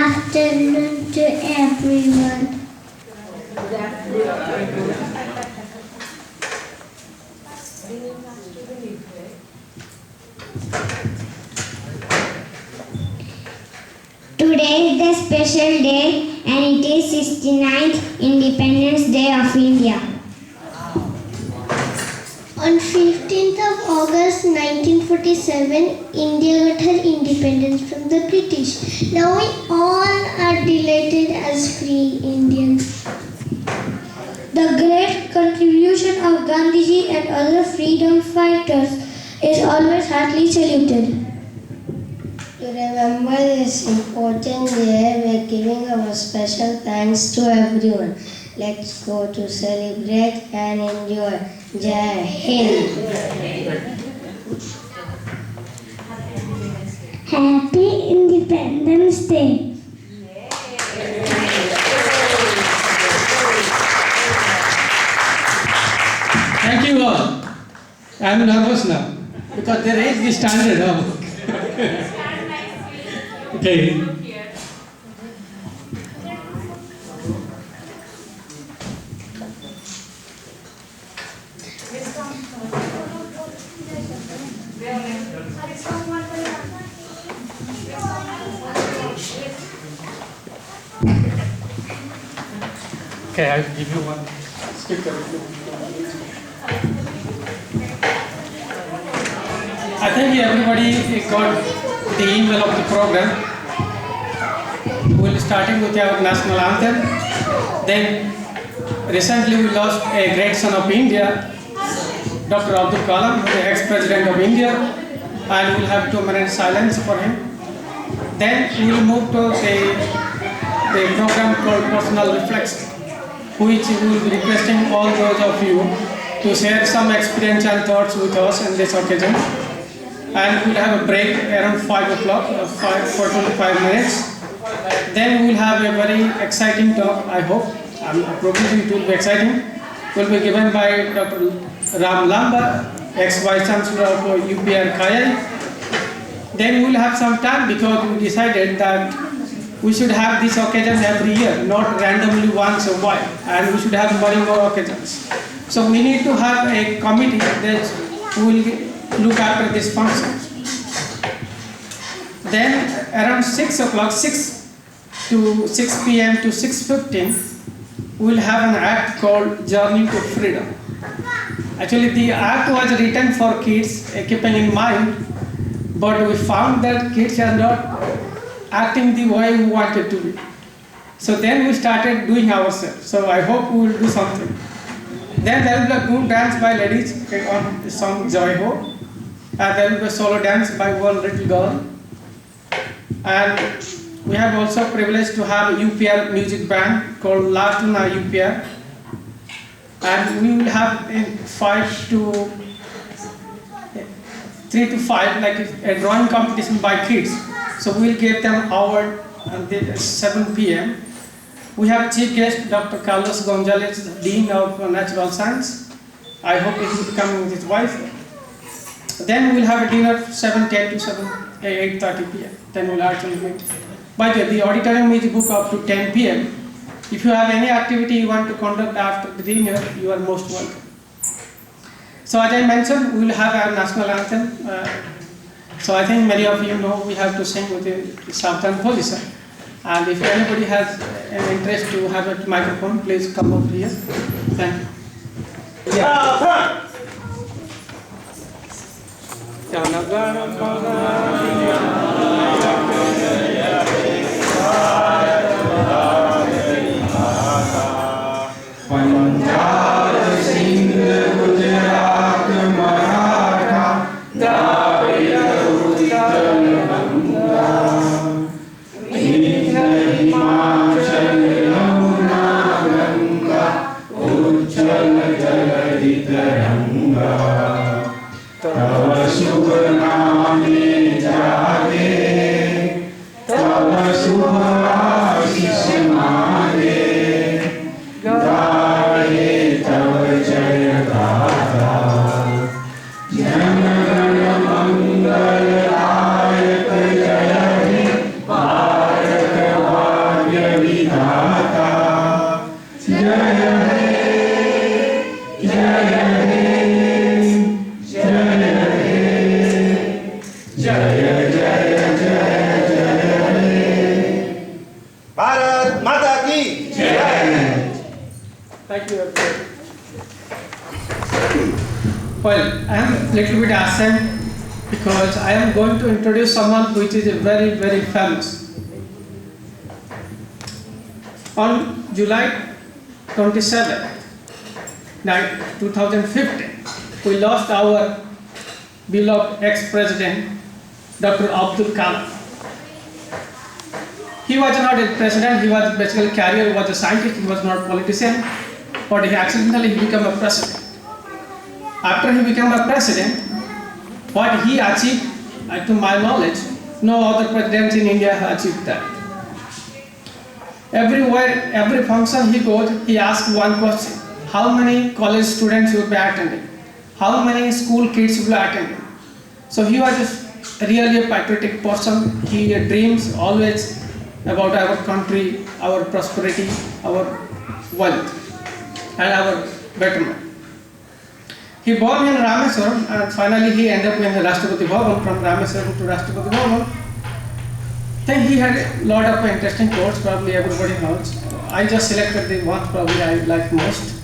afternoon to everyone. Today is the special day and it is 69th Independence Day of India. On 15th of August 1947, India got her independence from the British. Now we all are delighted as free Indians. The great contribution of Gandhiji and other freedom fighters is always heartily saluted. To remember this important day, we are giving our special thanks to everyone. Let's go to celebrate and enjoy. Jai Hind. Happy Independence Day. Thank you all. I am nervous now because they raised the standard now. Okay. Okay, I'll give you one sticker. I think everybody got the email of the program. We'll starting with our national anthem. Then recently we lost a great son of India, Dr. Abdul Kalam, the ex-president of India, and we'll have 2 minutes silence for him. Then we'll move to the program called Personal Reflection, which we will be requesting all those of you to share some experience and thoughts with us in this occasion. And we'll have a break around 5 o'clock, for 25 minutes. Then we'll have a very exciting talk, I hope. I'm proposing it will be exciting. Will be given by Dr. Ram Lamba, ex-Vice Chancellor of UPR Kayai. Then we'll have some time because we decided that we should have this occasion every year, not randomly once a while, and we should have many more occasions. So we need to have a committee that will look after these functions. Then around 6 o'clock, 6 p.m. to 6:15, we'll have an act called Journey to Freedom. Actually, the act was written for kids, keeping in mind, but we found that kids are not acting the way we wanted to be. So then we started doing ourselves. So I hope we will do something. Then there will be a group dance by ladies on the song Joy Ho. And there will be a solo dance by one little girl. And we have also privileged to have a UPR music band called Latuna UPR. And we will have in 3 to 5, like a drawing competition by kids. So we'll give them award at 7 p.m. We have chief guest Dr. Carlos Gonzalez, Dean of Natural Science. I hope he will be coming with his wife. Then we'll have a dinner 7:10 to 8:30 p.m. Then we'll actually meet. By the way, the auditorium is booked up to 10 p.m. If you have any activity you want to conduct after the dinner, you are most welcome. So as I mentioned, we will have our national anthem. So I think many of you know we have to sing with the Southern position. And if anybody has an interest to have a microphone, please come over here. Thank you. Yeah. तव शुभ नामे जागे Thank you, everybody. Well, I am a little bit ashamed because I am going to introduce someone which is very, very famous. On July 27, 2015, we lost our beloved ex-president, Dr. Abdul Kalam. He was not a president, he was basically career was a scientist, he was not a politician, but he accidentally became a president. After he became a president, what he achieved, to my knowledge, no other president in India has achieved that. Everywhere, every function he goes, he asks one question: how many college students will be attending? How many school kids will be attending? So he was really a patriotic person. He dreams always about our country, our prosperity, our wealth, and our betterment. He born in Rameswaram, and finally he ended up in the Rashtrapati Bhavan. From Rameswaram to Rashtrapati Bhavan. Then he had a lot of interesting quotes, probably everybody knows. I just selected the ones probably I like most.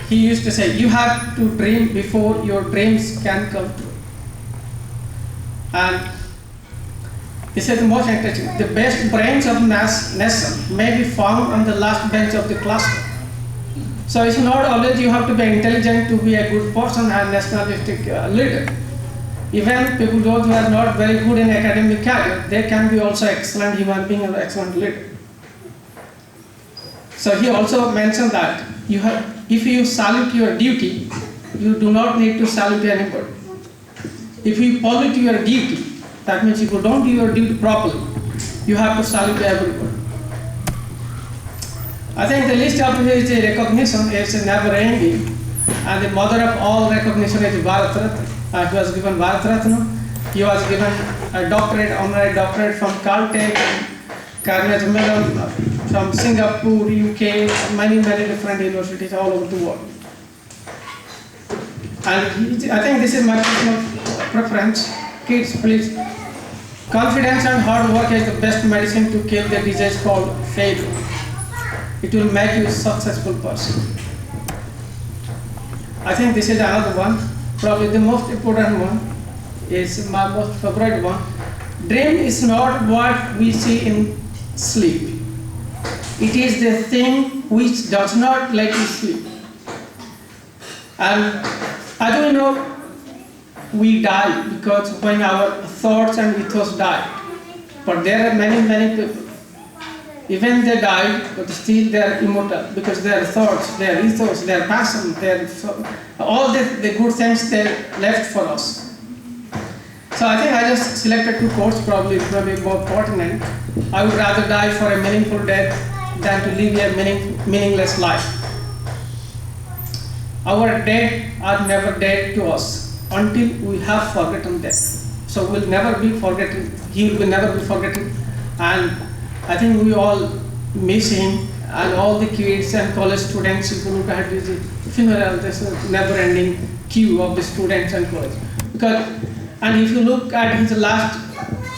He used to say, you have to dream before your dreams can come true. And this is the most interesting. The best brains of nation may be found on the last bench of the classroom. So it's not always you have to be intelligent to be a good person and nationalistic leader. Even people those who are not very good in academic career, they can be also excellent human being and excellent leader. So he also mentioned that if you salute your duty, you do not need to salute anybody. If you pollute your duty, that means if you don't do your duty properly, you have to salute everybody. I think the list of his recognition is never ending, and the mother of all recognition is Bharat Ratna. He was given Bharat Ratna. He was given a doctorate, honorary doctorate from Caltech, Carnegie Mellon, from Singapore, UK, many different universities all over the world. And I think this is my personal preference. Kids, please. Confidence and hard work is the best medicine to kill the disease called failure. It will make you a successful person. I think this is another one. Probably the most important one is my most favorite one. Dream is not what we see in sleep. It is the thing which does not let you sleep. And as we know, we die because when our thoughts and ethos die. But there are many people. Even they died, but still they are immortal because their thoughts, their ethos, their passion, all the good things they left for us. So I think I just selected two quotes, probably more pertinent. I would rather die for a meaningful death than to live a meaningless life. Our dead are never dead to us until we have forgotten death. So we'll never be forgotten. He will never be forgotten. And I think we all miss him, and all the kids and college students, if you look at his funeral, there's a never-ending queue of the students and college. And if you look at his last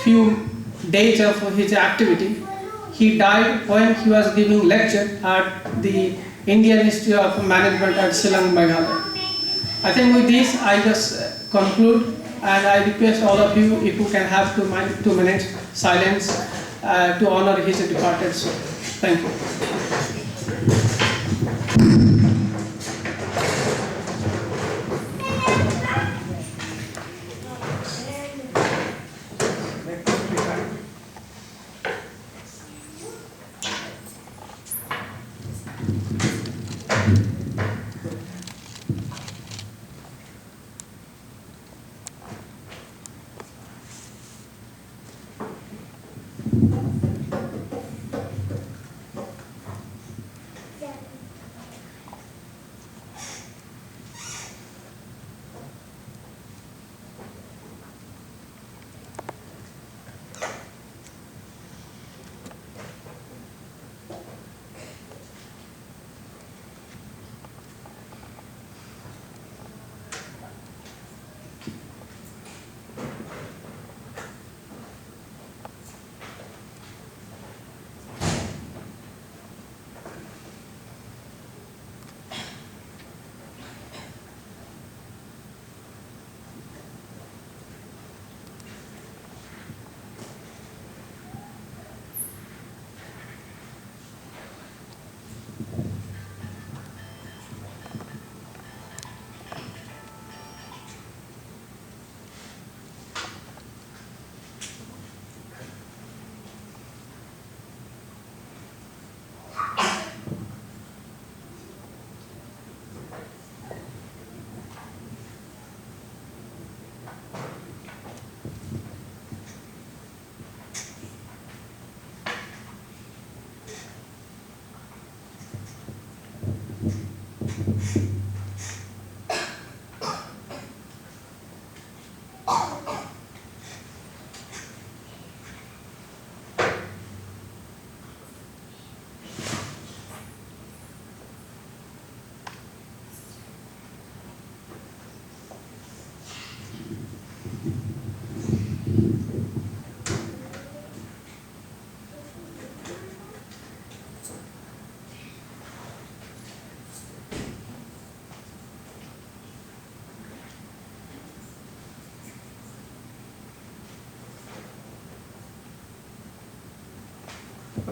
few days of his activity, he died when he was giving lecture at the Indian Institute of Management at Shillong, Meghalaya. I think with this, I just conclude, and I request all of you if you can have 2 minutes silence to honor his departed soul. Thank you.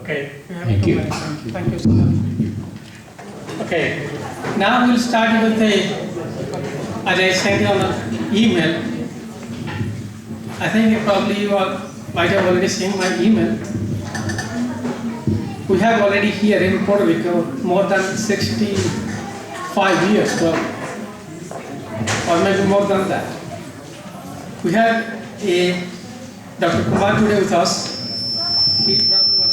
Okay. Thank you. Thank you so much. Okay. Now we'll start with as I sent you on an email. I think probably you all might have already seen my email. We have already here in Puerto Rico more than 65 years, well, or maybe more than that. We have a Dr. Kumar today with us. He's probably one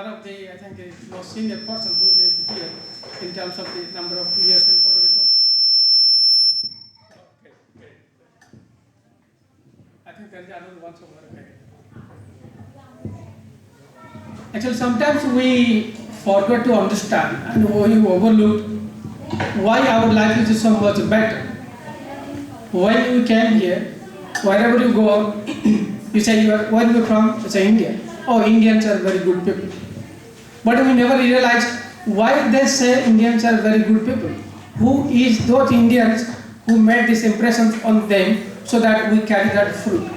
of the I think, the most senior person who lived here in terms of the number of years in Puerto Rico. Okay. I think there's another one somewhere. Okay. Actually, sometimes we forget to understand and we overlook why our life is so much better. When you came here, wherever you go, you say where are you from? You say India. Oh, Indians are very good people. But we never realize why they say Indians are very good people. Who is those Indians who made this impression on them so that we carry that fruit?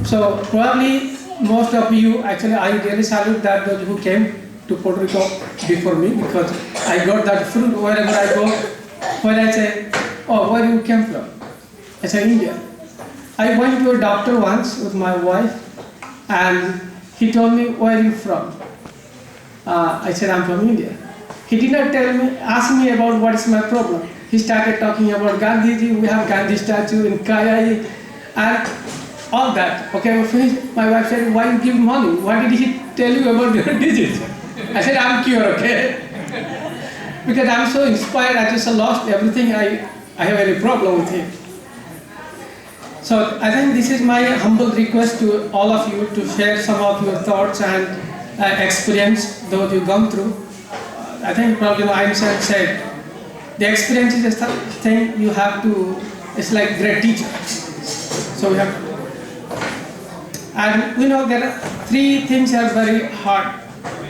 So probably most of you, actually I really salute that those who came to Puerto Rico before me, because I got that fruit wherever I go. When I say, oh, where you came from? I say India. I went to a doctor once with my wife and he told me, where are you from? I said, I'm from India. He did not ask me about what is my problem. He started talking about Gandhiji, we have Gandhi statue in Kayai, and all that. Okay, my wife said, why you give money? What did he tell you about your disease? I said, I'm cured, okay? Because I'm so inspired, I just lost everything, I have any problem with him. So I think this is my humble request to all of you to share some of your thoughts and experience those you've gone through. I think probably Einstein said, the experience is a thing you have to, it's like great teacher. So we have, and we know there are three things that are very hard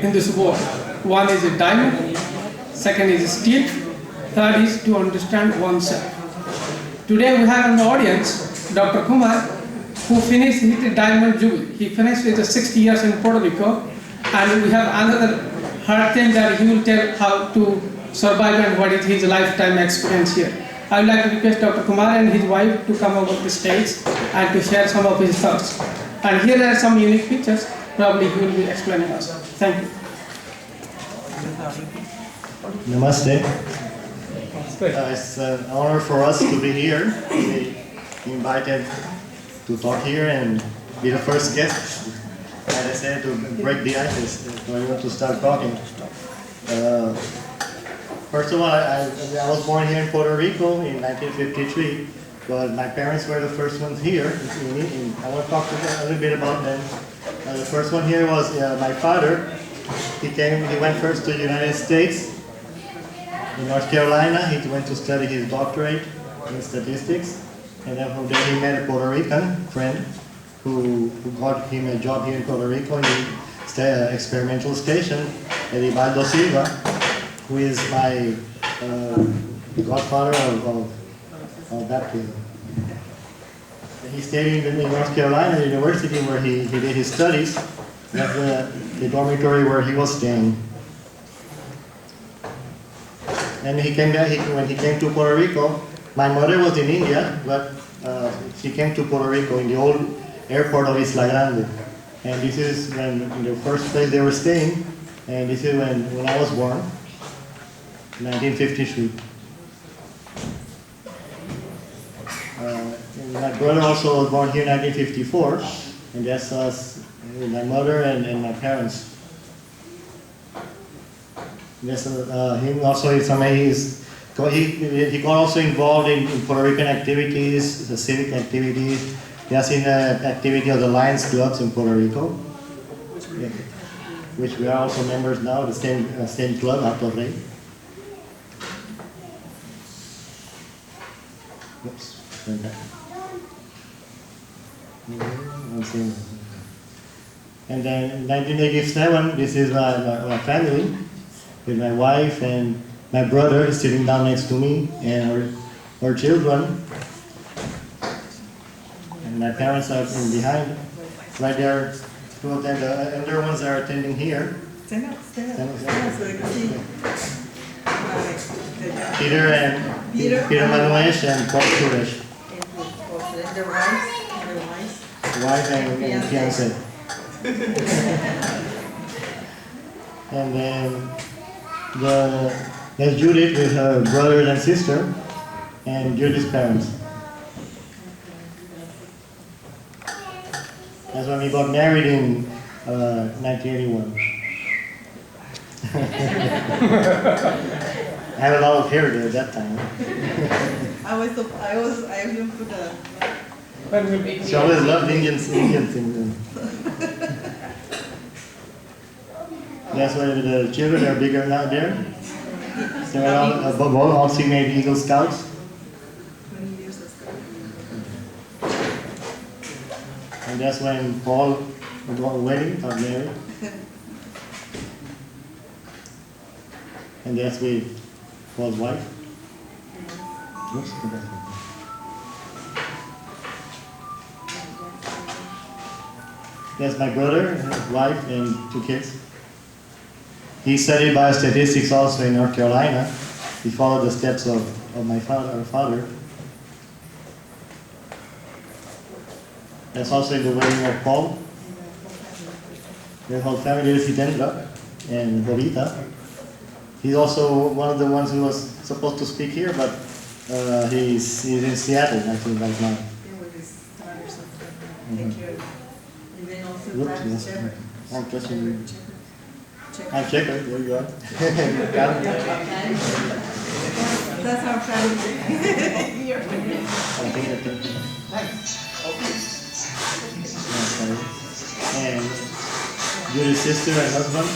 in this world. One is a diamond, second is steel, third is to understand oneself. Today we have in the audience Dr. Kumar, who finished his diamond jubilee. He finished with 60 years in Puerto Rico, and we have another hard thing that he will tell how to survive and what is his lifetime experience here. I would like to request Dr. Kumar and his wife to come over the stage and to share some of his thoughts. And here are some unique pictures, probably he will be explaining us. Thank you. Namaste. It's an honor for us to be here. We invited to talk here and be the first guest. As I said, to break the ice, so I want to start talking. First of all, I was born here in Puerto Rico in 1953, but my parents were the first ones here. I want to talk a little bit about them. The first one here was my father. He went first to the United States. In North Carolina, he went to study his doctorate in statistics, and then from there he met a Puerto Rican friend who got him a job here in Puerto Rico in the experimental station, Edibaldo Silva, who is my godfather of baptism. He stayed in North Carolina University where he did his studies. That's the dormitory where he was staying. And he came back, when he came to Puerto Rico, my mother was in India, but she came to Puerto Rico in the old airport of Isla Grande. And this is when, in the first place they were staying, and this is when I was born, 1953. My brother also was born here in 1954, and that's us, my mother and my parents. Yes, him also is somebody he got also involved in Puerto Rican activities, the civic activities. He has in the activity of the Lions Clubs in Puerto Rico, yeah, which we are also members now, the same club, Alto Rey. Oops, went back. And then in 1987, this is my family, with my wife and my brother sitting down next to me, and our children. And my parents are in behind, right there. Two of them, the elder ones are attending here. Stand up, stand up. Stand up, Stand up so they can see. Peter and Peter Manuel and Paul Suresh. And their wives, Wife and fiancé. And then there's Judith with her brother and sister, and Judith's parents. That's when we got married in 1981. I had a lot of hair there at that time. I even put a. She always loved Indian things. That's why the children are bigger now there. So all female Eagle Scouts. And that's when Paul got wedding, got married. And that's with Paul's wife. Oops, go back. That's my brother, his wife, and 2 kids. He studied biostatistics also in North Carolina. He followed the steps of my father, our father. That's also in the wedding of Paul. Their whole family is Hitendra and Bobita. He's also one of the ones who was supposed to speak here, but he's in Seattle, I think, right now. With his son or something. Take care of it. And then also Oops, Brad yes. Shepherd. I'm touching. Check. I'm checker. There you go. Got it. That's our family. Here. I think. And Julie's sister and husband.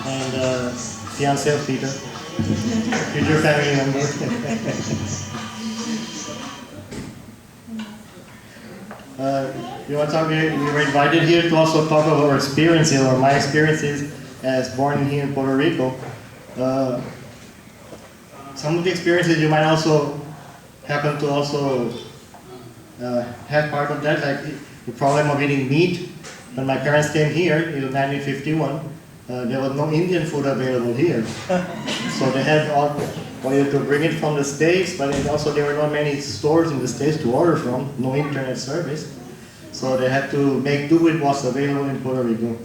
And fiancé of Peter. Future family member. You want to talk? We were invited here to also talk about our experiences, or my experiences as born here in Puerto Rico. Some of the experiences you might also happen to also have part of that, like the problem of eating meat. When my parents came here in 1951, there was no Indian food available here, so they had to bring it from the States, but also there were not many stores in the States to order from, no internet service. So they had to make do with what's available in Puerto Rico.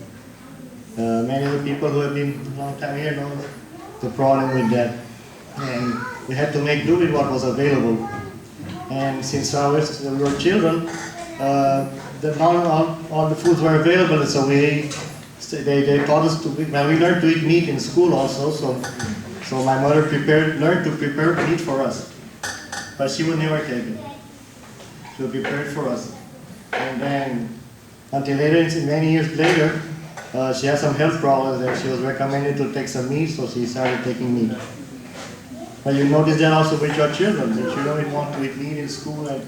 Many of the people who have been a long time here know the problem with that. And we had to make do with what was available. And since we were children, not all the foods were available, so they taught us we learned to eat meat in school also. So my mother learned to prepare meat for us, but she would never take it. She would prepare it for us. And then, until later, many years later, she had some health problems and she was recommended to take some meat, so she started taking meat. But you notice that also with your children, that you don't want to eat meat in school, and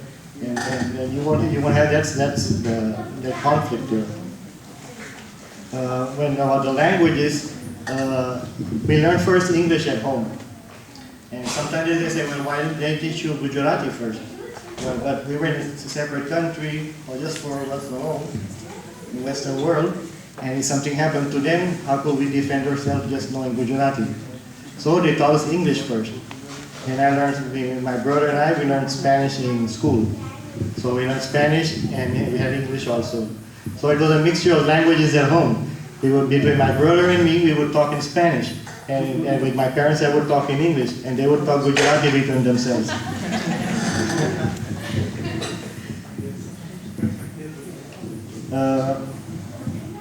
you want to have that's the conflict there. When about the languages, we learn first English at home. And sometimes they say, well, why didn't they teach you Gujarati first? Well, but we were in a separate country, or just for us alone, in the Western world, and if something happened to them, how could we defend ourselves just knowing Gujarati? So they taught us English first. And my brother and I, we learned Spanish in school. So we learned Spanish and we had English also. So it was a mixture of languages at home. Between my brother and me, we would talk in Spanish. And with my parents, I would talk in English. And they would talk Gujarati between themselves.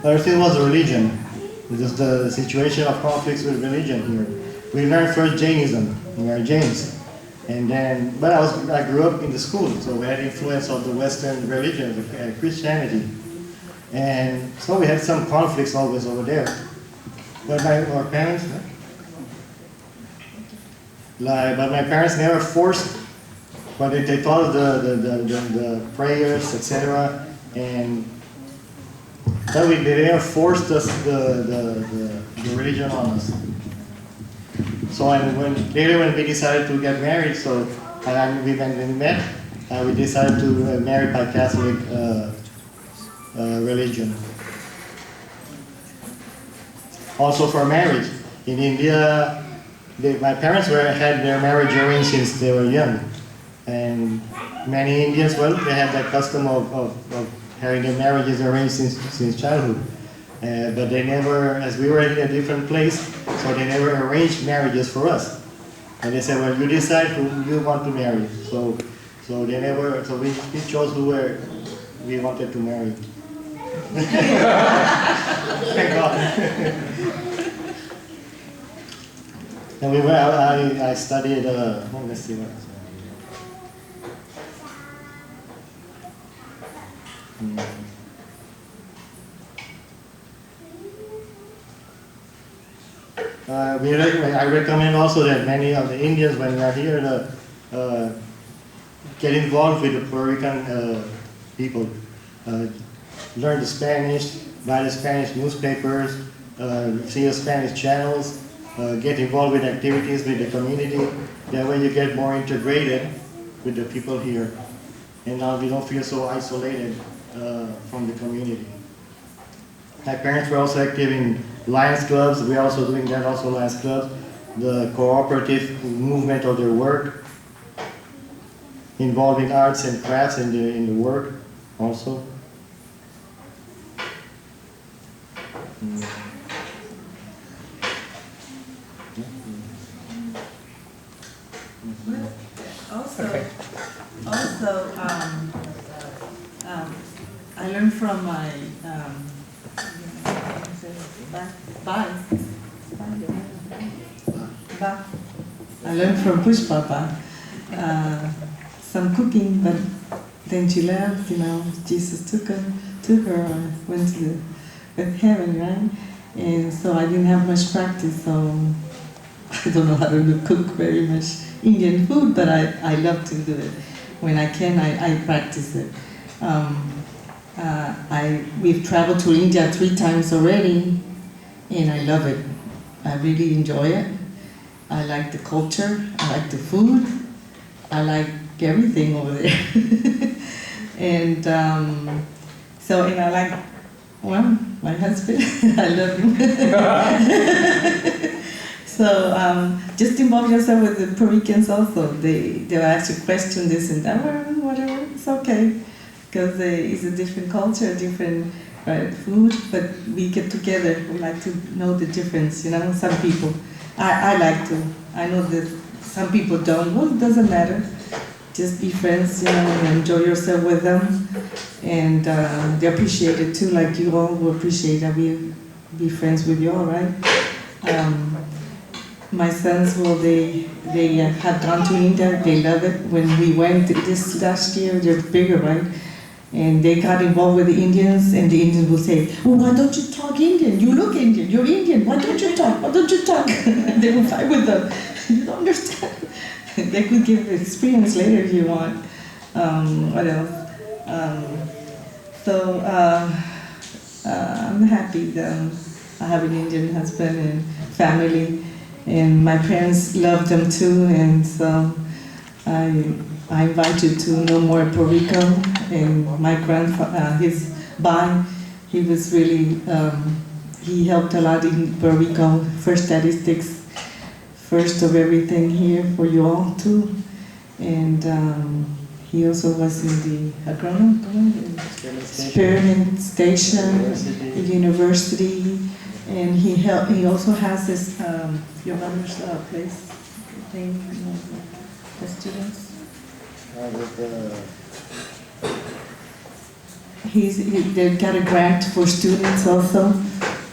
Other thing was religion. This is the situation of conflicts with religion here. We learned first Jainism. We are Jains. And then, but I grew up in the school, so we had influence of the Western religion, Christianity. And so we had some conflicts always over there. But our parents, but my parents never forced, but they taught us the prayers, etc. And but they never forced us the religion on us. So when we decided to get married, so when we met, we decided to marry by Catholic religion. Also for marriage, in India, my parents had their marriage arranged since they were young, and many Indians, well, they have that custom of having their marriages arranged since childhood. But they never, as we were in a different place, so they never arranged marriages for us. And they said, well, you decide who you want to marry. So they never, so we chose who we wanted to marry. Thank God. And I studied, let's see what. I recommend also that many of the Indians, when they are here, get involved with the Puerto Rican people. Learn the Spanish, buy the Spanish newspapers, see the Spanish channels, get involved with activities with the community. That way you get more integrated with the people here. And now we don't feel so isolated from the community. My parents were also active in Lions clubs. We're also doing that, also Lions clubs. The cooperative movement of their work, involving arts and crafts in the work also. Also, I learned from my I learned from Push Papa some cooking, but then she left. Jesus took her, went with heaven, right? And so I didn't have much practice, so I don't know how to cook very much Indian food, but I love to do it. When I can, I practice it. We've traveled to India 3 times already, and I love it. I really enjoy it. I like the culture, I like the food, I like everything over there. And and I like, well, my husband, I love him. So just involve yourself with the Puerto Ricans also. They'll ask you questions, this and that, whatever, it's okay. Because it's a different culture, different food, but we get together, we like to know the difference, some people. I like to. I know that some people don't. Well, it doesn't matter. Just be friends, and enjoy yourself with them. And they appreciate it too, like you all will appreciate that we be friends with you all, right? My sons, well, they have gone to India, they love it. When we went this last year, they're bigger, right? And they got involved with the Indians, and the Indians will say, "Oh, why don't you talk Indian? You look Indian, you're Indian, why don't you talk? Why don't you talk?" They will fight with them. You don't understand. They could give experience later if you want. What else? I'm happy that I have an Indian husband and family, and my parents love them too, and so I invite you to know more Puerto Rico. And my grandfather, he was really, he helped a lot in Puerto Rico, first statistics, first of everything here for you all too. And he also was in the experiment station, university, and he also has this, your mother's place, thing, the students. They got a grant for students also,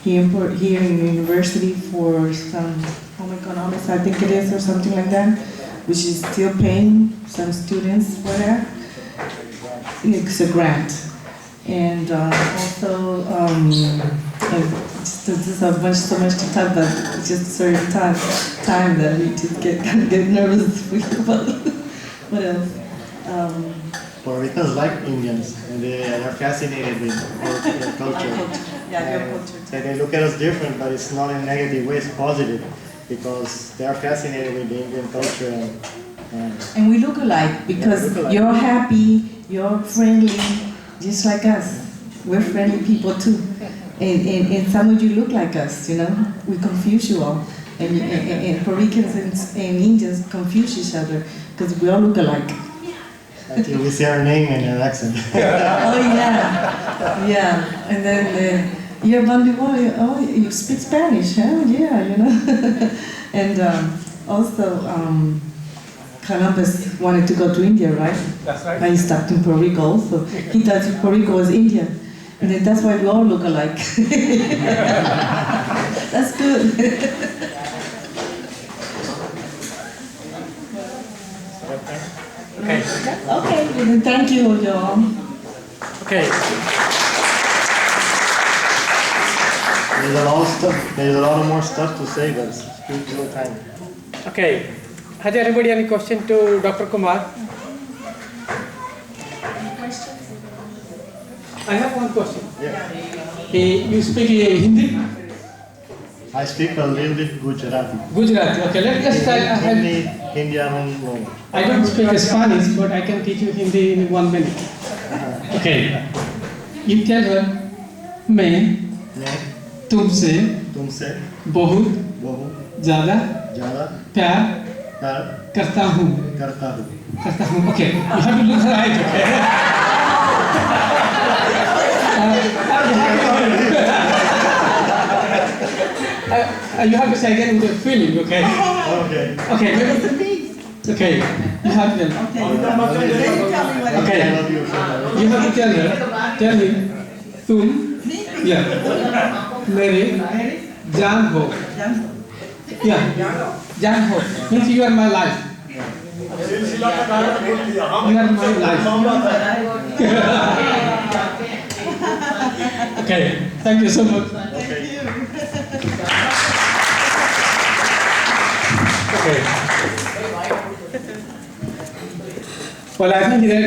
here in university for some home economics, I think it is, or something like that, which is still paying some students for that. It's a grant. And also, there's so much to talk about. It's just a certain time that we just get nervous about. What else? Puerto Ricans like Indians, and they are fascinated with our culture. Yeah, their And culture. they look at us different, but it's not in a negative way, it's positive, because they are fascinated with the Indian culture. And we look alike because look alike. you're happy, you're friendly, just like us. We're friendly people too. And some of you look like us, you know. We confuse you all. And Puerto Ricans and Indians confuse each other because we all look alike. Until we see our name and our accent. Oh yeah, yeah. And then you're Bandiboy. Oh, you speak Spanish, huh? Yeah, you know. And also, Columbus wanted to go to India, right? That's right. And he stopped in Puerto Rico also. He thought Puerto Rico was India. And then that's why we all look alike. That's good. Okay. Okay, well, then thank you, y'all. Okay. There's a lot of stuff. There's a lot of more stuff to say, but it's too little time. Okay. Has anybody any question to Dr. Kumar? I have one question. Yeah. You speak Hindi? I speak a little bit Gujarati. Gujarati. Okay, let's try. Hindi, I don't know. I don't speak Spanish, but I can teach you Hindi in 1 minute. Okay. You tell her, मैं मैं तुमसे तुमसे बहुत बहुत ज़्यादा ज़्यादा प्यार प्यार करता हूँ. करता हूँ. Okay. You have to look right. Okay. You have to say again with a feeling. Okay. Okay. Okay. Okay. You have to. Okay. I love you so much. You have to tell her. Tell him. तुम. Yeah. मेरे जान हो. Yeah. जान हो. Means you are my life. You are my life. Okay. Thank you so much. Okay. Well, I think that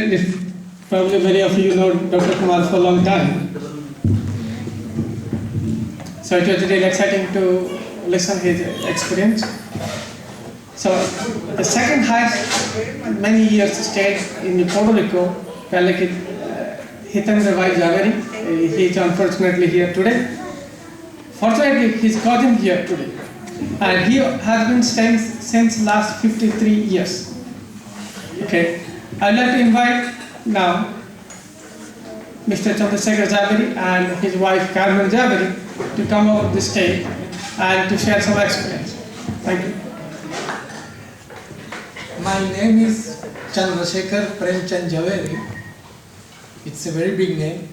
probably many of you know Dr. Kumar for a long time. So it was really exciting to listen his experience. So the second highest many years stayed in Puerto Rico, Hitendra Vai Javeri. He is unfortunately here today. Fortunately, his cousin here today. And he has been staying since last 53 years. Okay. I'd like to invite now Mr. Chandrasekhar Javeri and his wife Carmen Javeri to come over the stage and to share some experience. Thank you. My name is Chandrasekhar Premchand Javeri. It's a very big name.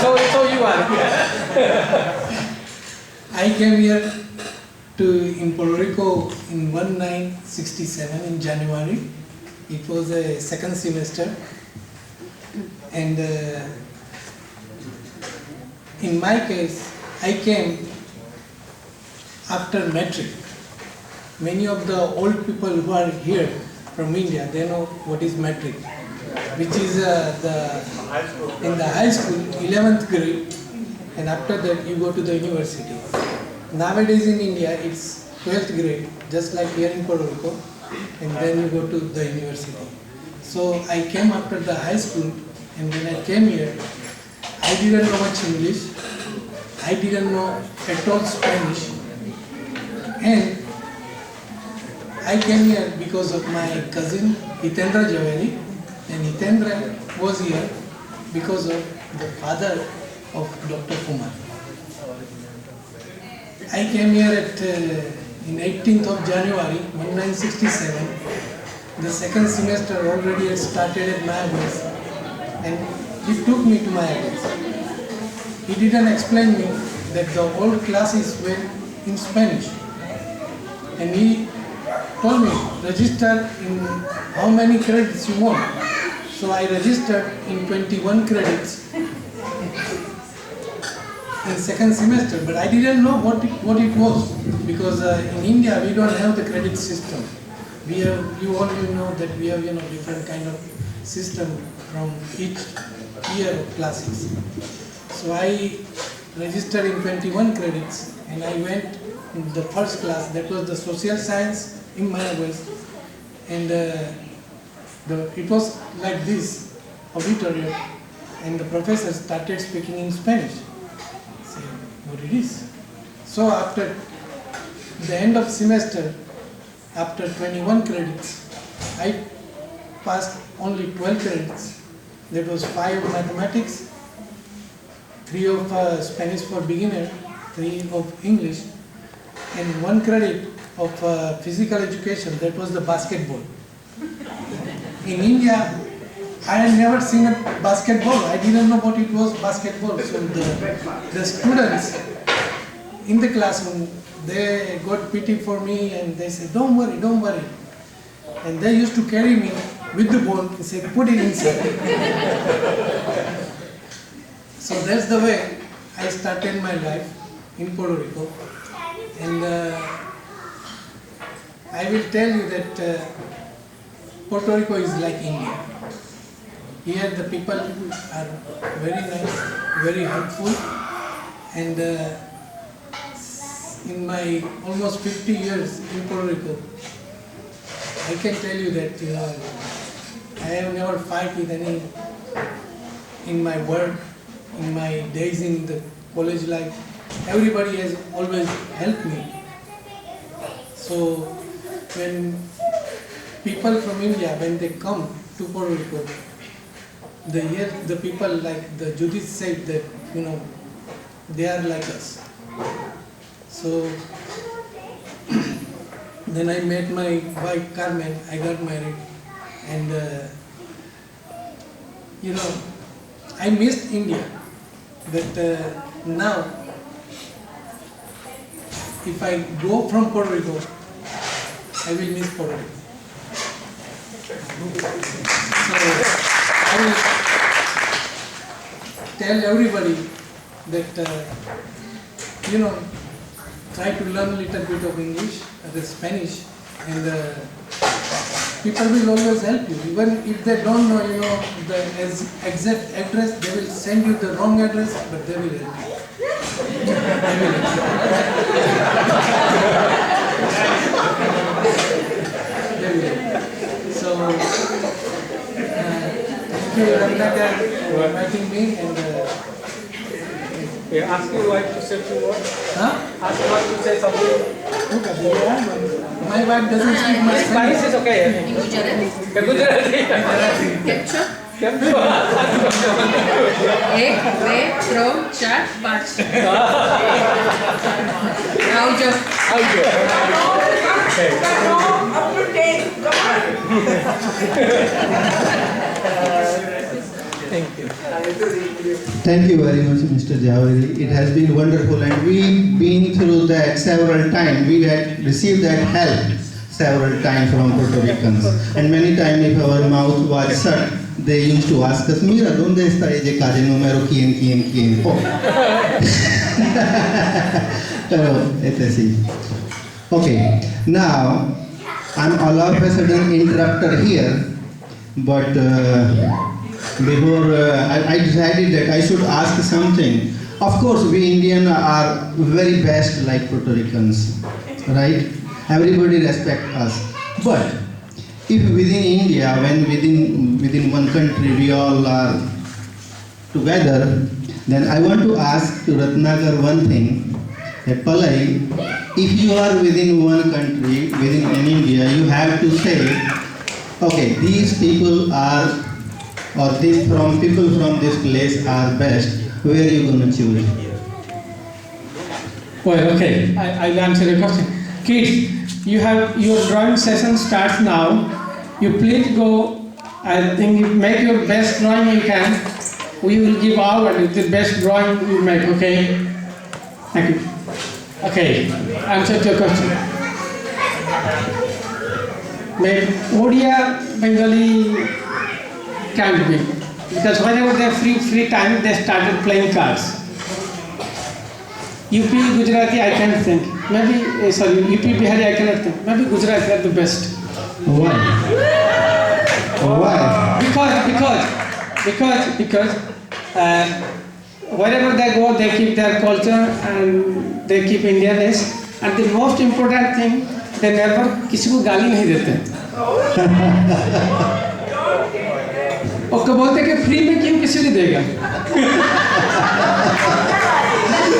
So you are here. I came here in Puerto Rico in 1967 in January. It was a second semester. And in my case, I came after matric. Many of the old people who are here from India, they know what is matric, which is in the high school, 11th grade, and after that you go to the university. Nowadays in India, it's 12th grade, just like here in Puerto Rico, and then you go to the university. So I came after the high school, and when I came here, I didn't know much English, I didn't know at all Spanish, and I came here because of my cousin Hitendra Javeri, and Hitendra was here because of the father of Dr. Kumar. I came here in 18th of January 1967. The second semester already had started at Mayagüez, and he took me to Mayagüez. he didn't explain me that the old classes were in Spanish. And he told me, register in how many credits you want. So I registered in 21 credits in second semester, but I didn't know what it was, because in India we don't have the credit system. We have, you only know that we have different kind of system from each year of classes. So I registered in 21 credits and I went in the first class, that was the social science in Mayagüez, and it was like this auditorium, and the professor started speaking in Spanish. Say, what it is? So after the end of semester, after 21 credits, I passed only 12 credits. That was 5 of mathematics, 3 of Spanish for beginner, 3 of English, and 1 credit of physical education, that was the basketball. In India, I had never seen a basketball. I didn't know what it was, basketball. So the students in the classroom, they got pity for me and they said, don't worry, don't worry. And they used to carry me with the ball and say, put it inside. So that's the way I started my life in Puerto Rico. And I will tell you that Puerto Rico is like India. Here the people are very nice, very helpful, and in my almost 50 years in Puerto Rico, I can tell you that I have never fight with any in my work, in my days in the college life. Everybody has always helped me. So when people from India, when they come to Puerto Rico, the people, like the Judith said, that they are like us. So then I met my wife Carmen, I got married, and I missed India, but now if I go from Puerto Rico, I will miss Puerto Rico. So I will tell everybody that try to learn a little bit of English, the Spanish, and people will always help you. Even if they don't know, the exact address, they will send you the wrong address, but they will help you. They will help you. So, thank you, Ratnakar, for inviting me, and ask your wife to say 2 words. huh? Ask your wife to say something. My wife doesn't speak much Spanish is okay. Gujarati. કેમ છો? 1, 2, 3, 4, 5. આવજો. આવજો. Thank you. Thank you very much, Mr. Javeri. It has been wonderful, and we've been through that several times. We had received that help several times from Puerto Ricans, and many times if our mouth was shut, they used to ask us, "Mira, ¿dónde está ese calle número quién? Oh. Pero, sí. Okay, now I'm all of a sudden interrupter here, but before I decided that I should ask something. Of course, we Indians are very best like Puerto Ricans, right? Everybody respect us. But if within India, when within one country we all are together, then I want to ask to Ratnakar one thing, that Palai, if you are within one country, within India, you have to say, okay, these people are, or these people from this place are best, where are you going to choose? Well, okay, I'll answer the question. Kids, you have your drawing session starts now. You please go, I think, make your best drawing you can. we will give award the best drawing you make, okay? Thank you. Okay, answer to your question. Maybe Odia, Bengali can't be. Because whenever they have free time, they started playing cards. UP, Gujarati, I can't think. Maybe, UP, Bihari, I cannot think. Maybe Gujarati are the best. Why? Why? Because wherever they go, they keep their culture and they keep Indianness. And the most important thing, they never किसी को गाली नहीं देते. और कब बोलते कि free में क्यों किसी को देगा?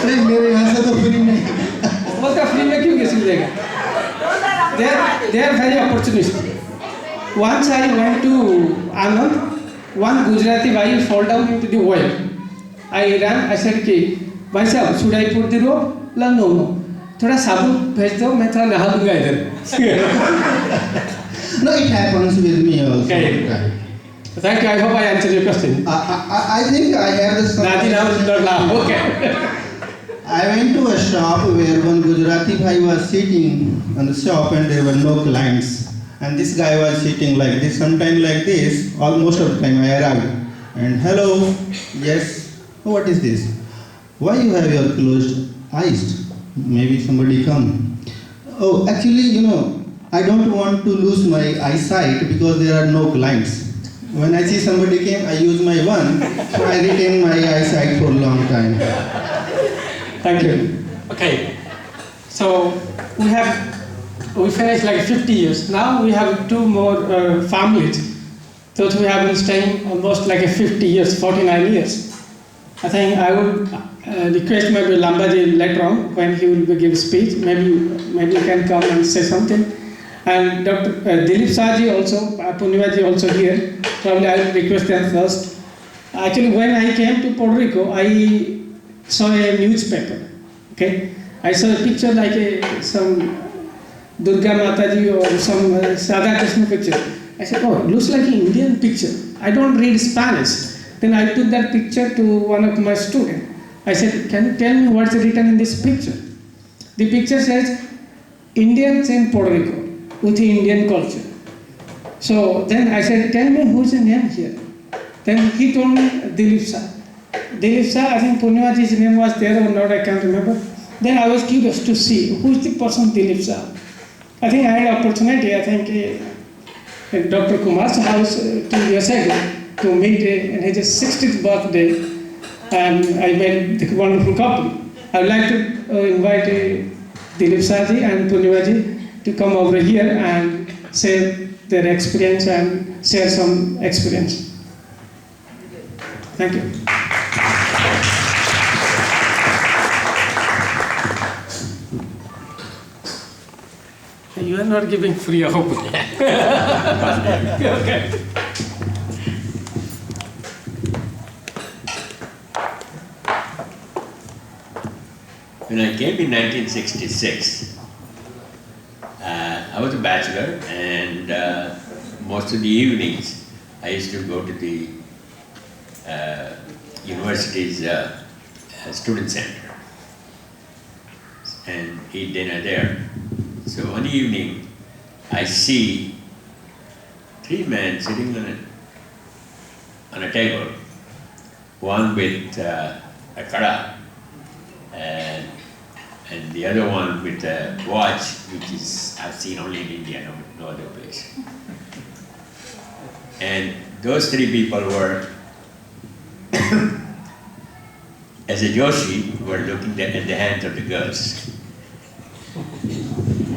नहीं मेरे यहाँ से तो फ्री नहीं. बोलते फ्री में क्यों किसी को देगा? They are very opportunistic. Once I went to Anand, one Gujarati boy fall down into the well. I ran. I said, "Okay, myself, should I put the rope?" No. थोड़ा साबुन भेज दो, मैं थोड़ा नहा लूँगा इधर. No, it happens with me also. Okay. Thank you. I hope I answered your question. I think I have the. Nadi now is not laugh. Okay. I went to a shop where one Gujarati bhai was sitting on the shop and there were no clients. And this guy was sitting like this, sometime like this, almost of the time I arrived. And hello, yes, what is this? Why you have your closed eyes? Maybe somebody come. Oh, actually, I don't want to lose my eyesight because there are no clients. When I see somebody came, I use my one, so I retain my eyesight for a long time. Thank you. Okay, so we finished like 50 years. Now we have two more families. So we have been staying almost like 50 years, 49 years. I think I would request maybe Lambaji later on when he will give a speech. Maybe you can come and say something. And Dr. Dilip Saji also, Punyaji also here. Probably I will request them first. Actually, when I came to Puerto Rico, I saw a newspaper. Okay, I saw a picture like some Durga Mataji or some Radha Krishna picture. I said, oh, it looks like an Indian picture. I don't read Spanish. Then I took that picture to one of my students. I said, can you tell me what's written in this picture? The picture says, Indians in Puerto Rico with the Indian culture. So then I said, tell me who's the name here. Then he told me Dilip Sir. Dilip Sir, I think Punyaji's name was there or not, I can't remember. Then I was curious to see who is the person Dilip Sir. I think I had opportunity, in Dr. Kumar's house 2 years ago to meet in his 60th birthday, and I met the wonderful couple. I would like to invite Dilip Sarji and Punyaji to come over here and share their experience and share some experience. Thank you. You are not giving free, I hope. Okay. When I came in 1966, I was a bachelor, and most of the evenings I used to go to the university's student center and eat dinner there. So one evening, I see 3 men sitting on a table, one with a kada, and the other one with a watch, which is I've seen only in India, no other place. And those 3 people were, as a Joshi, were looking at the hands of the girls.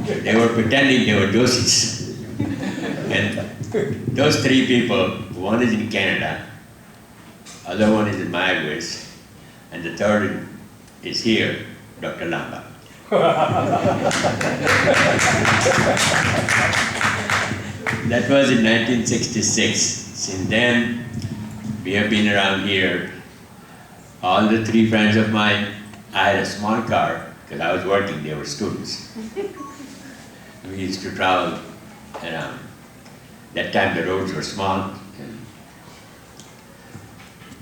They were pretending they were Joshis. And those 3 people, one is in Canada, other one is in Mayagüez, and the third is here, Dr. Lamba. That was in 1966. Since then, we have been around here. All the 3 friends of mine, I had a small car, because I was working, they were students. We used to travel around. That time the roads were small.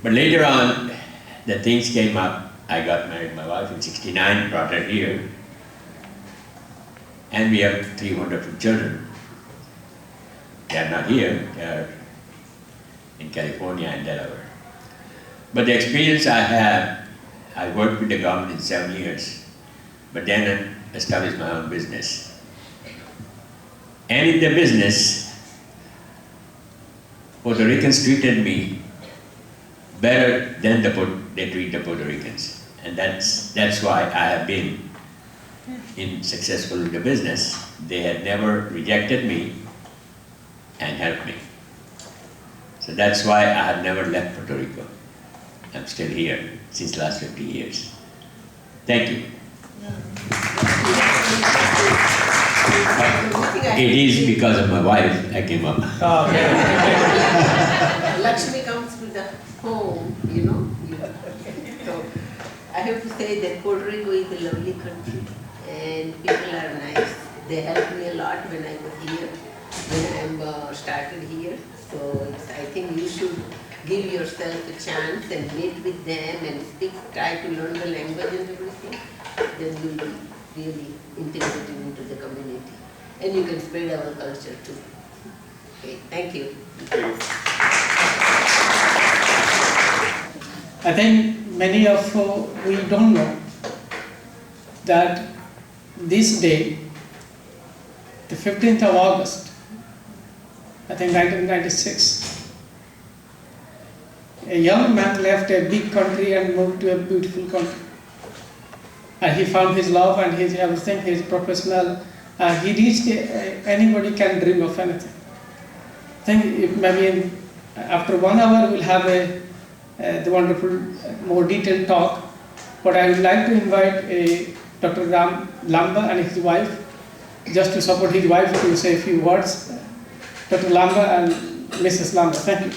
But later on, the things came up. I got married my wife in 69, brought her here. And we have 3 wonderful children. They are not here, they are in California and Delaware. But the experience I have, I worked with the government in 7 years, but then I established my own business. And in the business, Puerto Ricans treated me better than they treat the Puerto Ricans. And that's why I have been successful in the business. They had never rejected me and helped me. So that's why I have never left Puerto Rico. I'm still here since the last 50 years. Thank you. It is because of my wife I came up. Lakshmi comes with the home, you know. So I have to say that Puerto Rico is a lovely country and people are nice. They helped me a lot when I was here, when I started here. So I think you should give yourself a chance and meet with them and speak, try to learn the language and everything. Then you will be really integrated into the community. And you can spread our culture too. Okay, thank you. I think many of we don't know that this day, the 15th of August, I think 1996, a young man left a big country and moved to a beautiful country. And he found his love and his everything, his professional. He reached, anybody can dream of anything. I think if maybe after 1 hour we'll have the wonderful, more detailed talk. But I would like to invite Dr. Lamba and his wife, just to support his wife to say a few words. Dr. Lamba and Mrs. Lamba, thank you.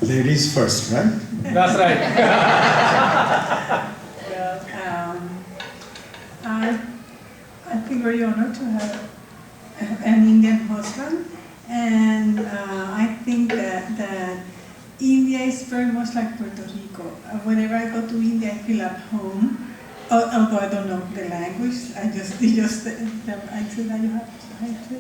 Ladies first, right? That's right. I feel very honored to have an Indian husband, and I think that India is very much like Puerto Rico. Whenever I go to India, I feel at home. Although I don't know the language, I say that you have to.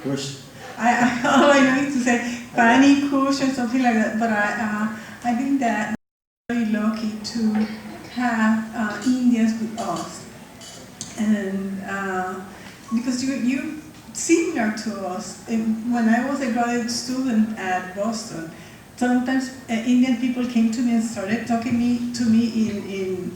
Question. All I know is to say pani kush or something like that. But I think that we're very lucky to have Indians with us, and because you similar to us. And when I was a graduate student at Boston, sometimes Indian people came to me and started talking to me in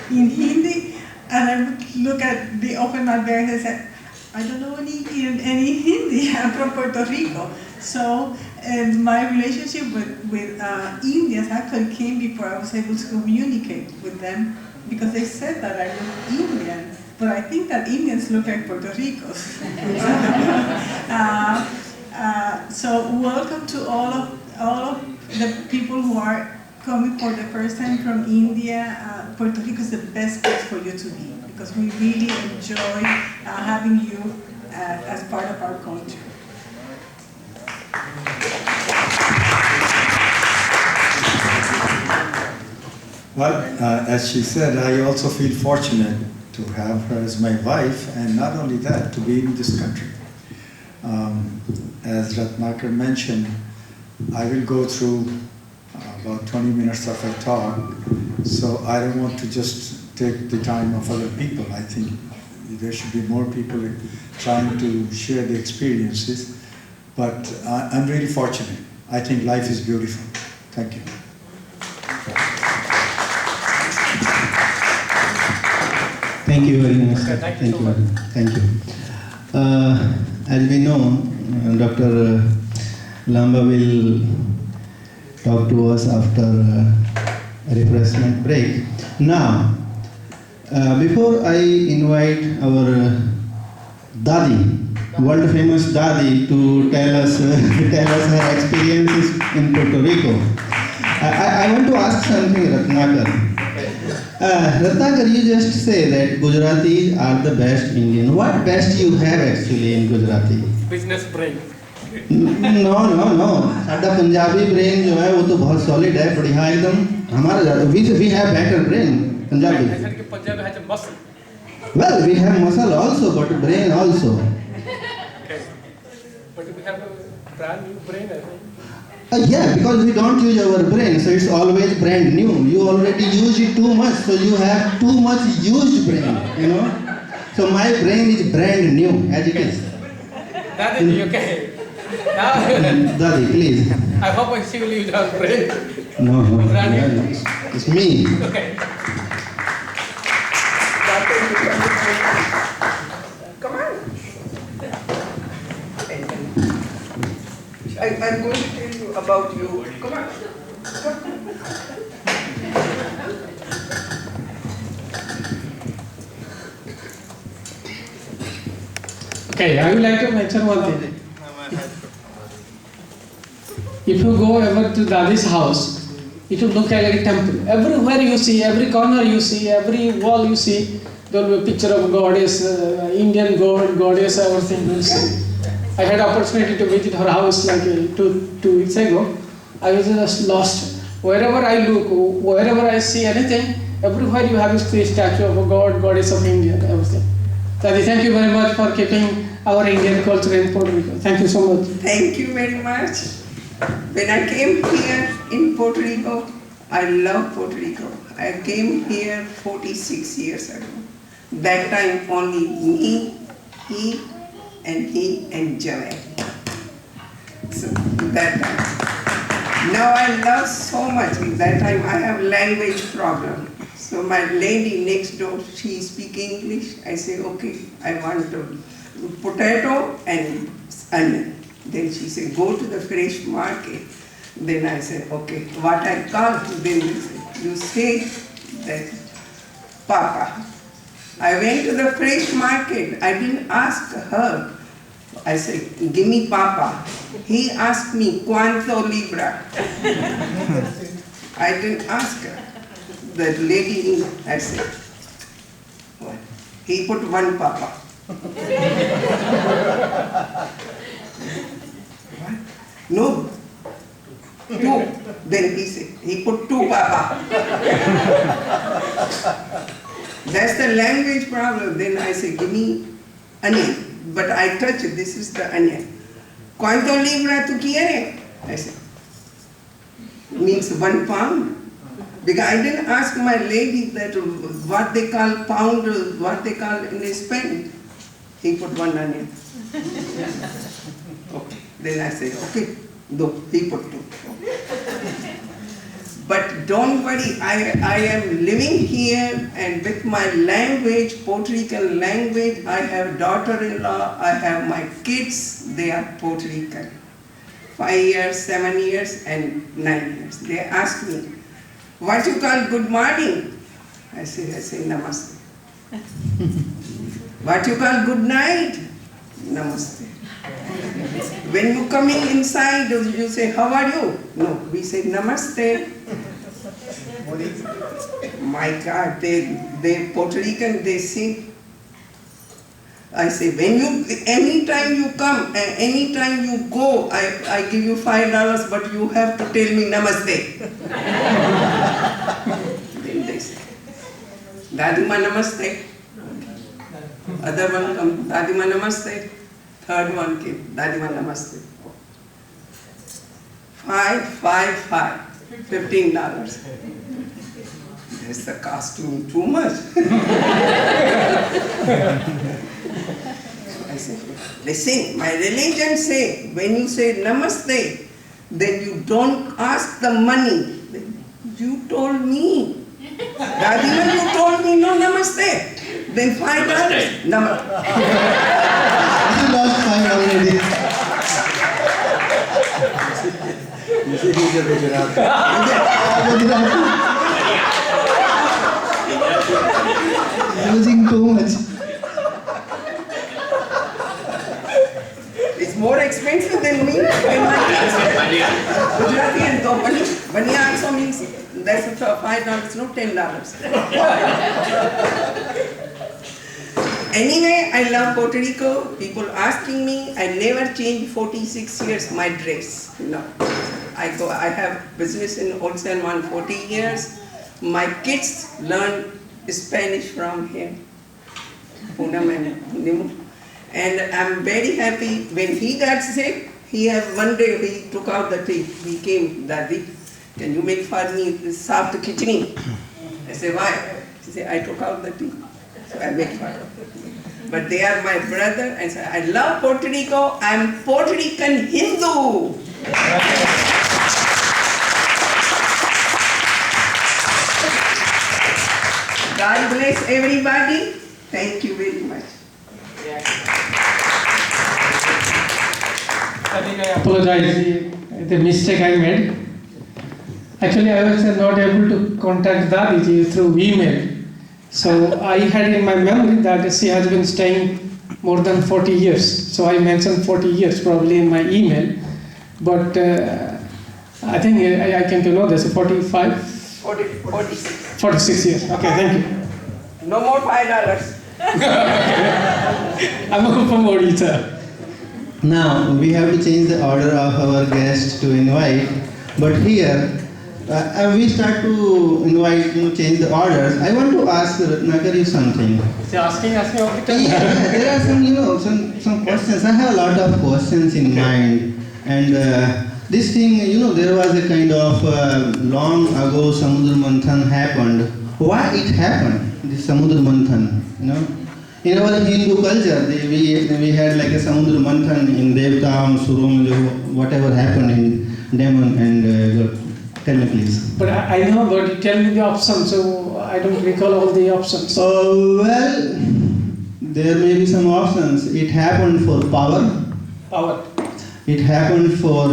Hindi, and I would look at the open my bag and say, I don't know any Hindi. I'm from Puerto Rico. So my relationship with Indians actually came before I was able to communicate with them, because they said that I look Indian. But I think that Indians look like Puerto Ricos. So welcome to all of the people who are coming for the first time from India. Puerto Rico is the best place for you to be, because we really enjoy having you as part of our culture. Well, as she said, I also feel fortunate to have her as my wife, and not only that, to be in this country. As Ratnakar mentioned, I will go through about 20 minutes of a talk, so I don't want to just take the time of other people. I think there should be more people trying to share the experiences, but I'm really fortunate. I think life is beautiful. Thank you. Thank you very much. Thank you so much. Thank you. As we know, Dr. Lamba will talk to us after a refreshment break. Now, before I invite our Dadi, world famous Dadi, to tell us her experiences in Puerto Rico, I want to ask something, Ratnakar. Ratnakar, you just say that Gujaratis are the best Indian. What best you have actually in Gujarati? Business brain. No साडा Punjabi brain जो है वो तो बहुत solid है, बढ़िया एकदम हमारा। We have better brain Punjabi. I said Punjab has a muscle. Well, we have muscle also, but brain also. Okay. But we have a brand new brain, I think. Yeah, because we don't use our brain, so it's always brand new. You already use it too much, so you have too much used brain, you know. So my brain is brand new as it is. That is okay. Now, Daddy, please. I hope I see you use your brain. No, Brand new. it's me. Okay. Come on. I'm going to tell you about you. Come on. Okay, I would like to mention one thing. If you go ever to Dadi's house, it will look like a temple. Everywhere you see, every corner you see, every wall you see, there will be a picture of goddess, Indian god, goddess, everything you will see. I had opportunity to visit her house like 2 weeks ago. I was just lost. Wherever I look, wherever I see anything, everywhere you have a statue of a god, goddess of India, everything. Dadi, thank you very much for keeping our Indian culture in Puerto Rico. Thank you so much. Thank you very much. When I came here in Puerto Rico, I love Puerto Rico. I came here 46 years ago. That time only me, he and Javed. So that time. Now I love so much. That time I have language problem. So my lady next door, she speak English. I say, okay, I want potato and onion. Then she said, go to the fresh market. Then I said, okay, what I call, then you say that, Papa. I went to the fresh market. I didn't ask her. I said, give me Papa. He asked me, ¿cuánto libra? I didn't ask her. The lady, I said, what? He put 1 Papa. What? No. 2. Then he said, he put 2 Papa. That's the language problem. Then I say, give me onion. But I touch it, this is the onion. ¿Cuánto libra tú quieres? I said, means 1 pound. Because I didn't ask my lady that what they call pound, what they call in Spanish. He put 1 onion. Okay. Then I say, okay, no, he put 2. But don't worry, I am living here and with my language, Puerto Rican language, I have daughter-in-law, I have my kids, they are Puerto Rican. 5 years, 7 years and 9 years. They ask me, what you call good morning? I say namaste. What you call good night? Namaste. When you coming inside, you say, how are you? No, we say namaste. My God, they Puerto Rican, they sing. I say, anytime you come, anytime you go, I give you $5, but you have to tell me namaste. Then they say, Dadima namaste. Other one come, Dadima namaste. Third one came, Dadima namaste. 5, $15. That's the costume too much. I say, listen, my religion say, when you say namaste, then you don't ask the money. You told me. Dadima, you told me no namaste. Then $5. Namaste. You lost 5 already. You see, he's a Gujarati. Using too much. It's more expensive than me and my kids. Gujarati and Bani. Bani also means that's $5, no $10. Anyway, I love Puerto Rico. People asking me, I never changed 46 years my dress. No. I have business in wholesale 140 years. My kids learn Spanish from him. And I'm very happy. When he got sick, one day he took out the tea. He came, Daddy, can you make for me soft khichdi? I said, why? He said, I took out the tea. So I make for him. But they are my brother, and so I love Puerto Rico. I'm Puerto Rican Hindu. God bless everybody. Thank you very much. I think I apologize the mistake I made. Actually, I was not able to contact Dadiji through email. So I had in my memory that she has been staying more than 40 years. So I mentioned 40 years probably in my email. But I think I came to know this, 46. 46 years. Okay, thank you. No more $5. I'm a from Odisha. Now we have to change the order of our guests to invite, but here we start to invite, change the orders. I want to ask Ratnakar something. So asking all the time. Yeah, there are some questions. I have a lot of questions in mind, and this thing, there was a kind of long ago Samudra Manthan happened. Why it happened? This Samudra Manthan, In our Hindu culture, we had like a Samudra Manthan in Devtam, Surum, whatever happened in Demon and tell me please. But I know, but you tell me the options, so I don't recall all the options. Well, there may be some options. It happened for power. Power. It happened for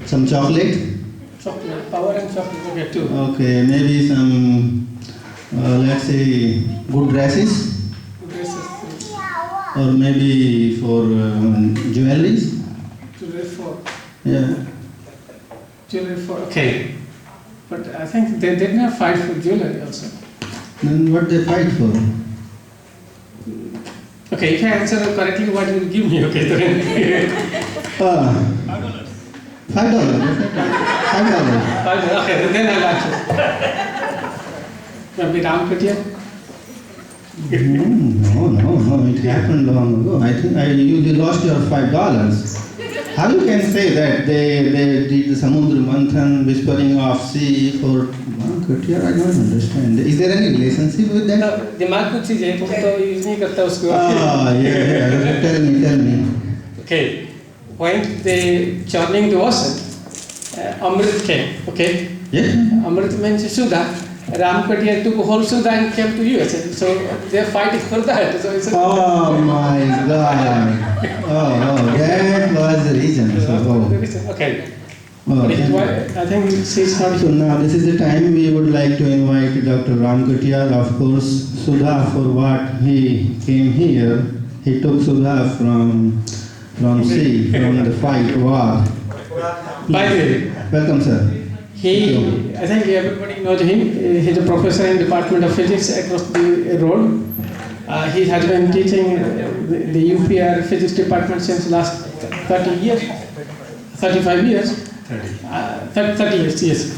some chocolate. Chocolate, power and chocolate, okay, too. Okay, maybe some, let's say, good dresses. Good dresses. Or maybe for jewelries. Jewelry for. Yeah. Jewelry for, okay. But I think they did not fight for jewelry also. Then what they fight for? Okay, if I answer correctly, what you will give me? Okay, $5. $5. Okay, then I'll answer. Maybe Ram Katia? No, it happened long ago. I think you lost your $5. How you can say that they did the Samudra Manthan, whispering of sea for Katia? I don't understand. Is there any relationship with that? दिमाग कुछ चीज़ है, तुम तो use नहीं करता उसको. Yeah. Tell me. Okay, when they churning the ocean, Amrit came. Okay. Yeah. Amrit means Sudha. Ram Katia took whole Sudha and came to US. So they're fighting for that. So it's Oh my God. Oh, that was the reason. Okay. Oh, I think she's not. So now this is the time we would like to invite Dr. Ram Katia, of course, Sudha, for what he came here. He took Sudha from sea, from the fight, war. By the way, welcome, sir. I think everybody knows him. He's a professor in Department of Physics across the road. He has been teaching the UPR Physics Department since last 30 years, 35 years. 30 years, yes.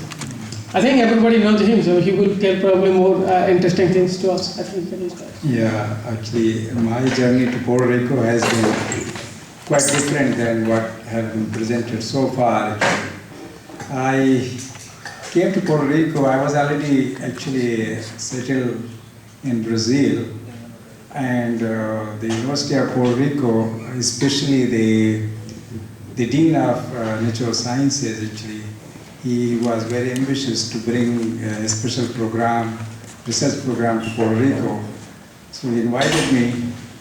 I think everybody knows him, so he will tell probably more interesting things to us. I think Yeah, actually, my journey to Puerto Rico has been quite different than what has been presented so far. I came to Puerto Rico. I was already actually settled in Brazil, and the University of Puerto Rico, especially the Dean of Natural Sciences, actually, he was very ambitious to bring a special program, research program to Puerto Rico. So he invited me,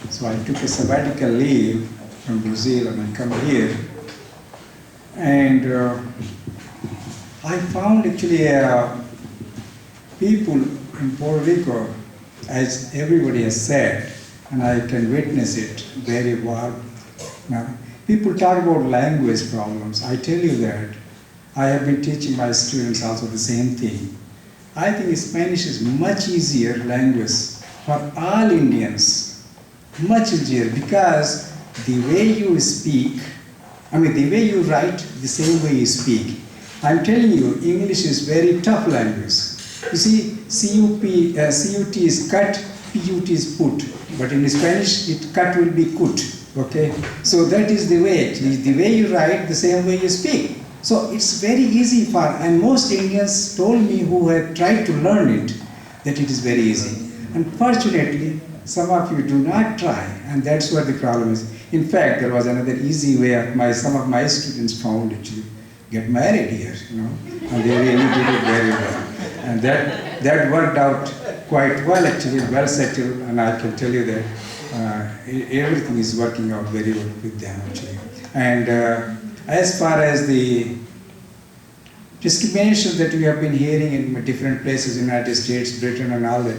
so I took a sabbatical leave from Brazil and I come here. And I found actually people in Puerto Rico, as everybody has said, and I can witness it, very warm. Now, people talk about language problems. I tell you that I have been teaching my students also the same thing. I think Spanish is much easier language for all Indians, much easier, because the way you speak, the way you write, the same way you speak. I'm telling you, English is very tough language. You see, CUT is cut, PUT is put, but in Spanish, cut will be kut, okay? So that is the way, actually, the way you write, the same way you speak. So it's very easy and most Indians told me who have tried to learn it, that it is very easy. Unfortunately, some of you do not try, and that's what the problem is. In fact, there was another easy way some of my students found actually get married here, and they really did it very well. And that worked out quite well actually, well settled, and I can tell you that everything is working out very well with them actually. And as far as the discrimination that we have been hearing in different places, United States, Britain and all that,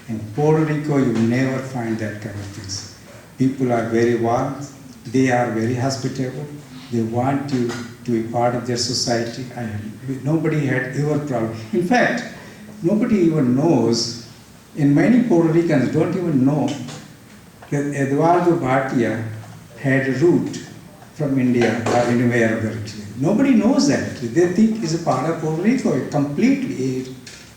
in Puerto Rico you never find that kind of things. People are very warm, they are very hospitable, they want you to be part of their society, and nobody had ever problem. In fact, nobody even knows, and many Puerto Ricans don't even know that Eduardo Bhatia had a root from India or anywhere other actually. Nobody knows that. They think he's a part of Puerto Rico completely.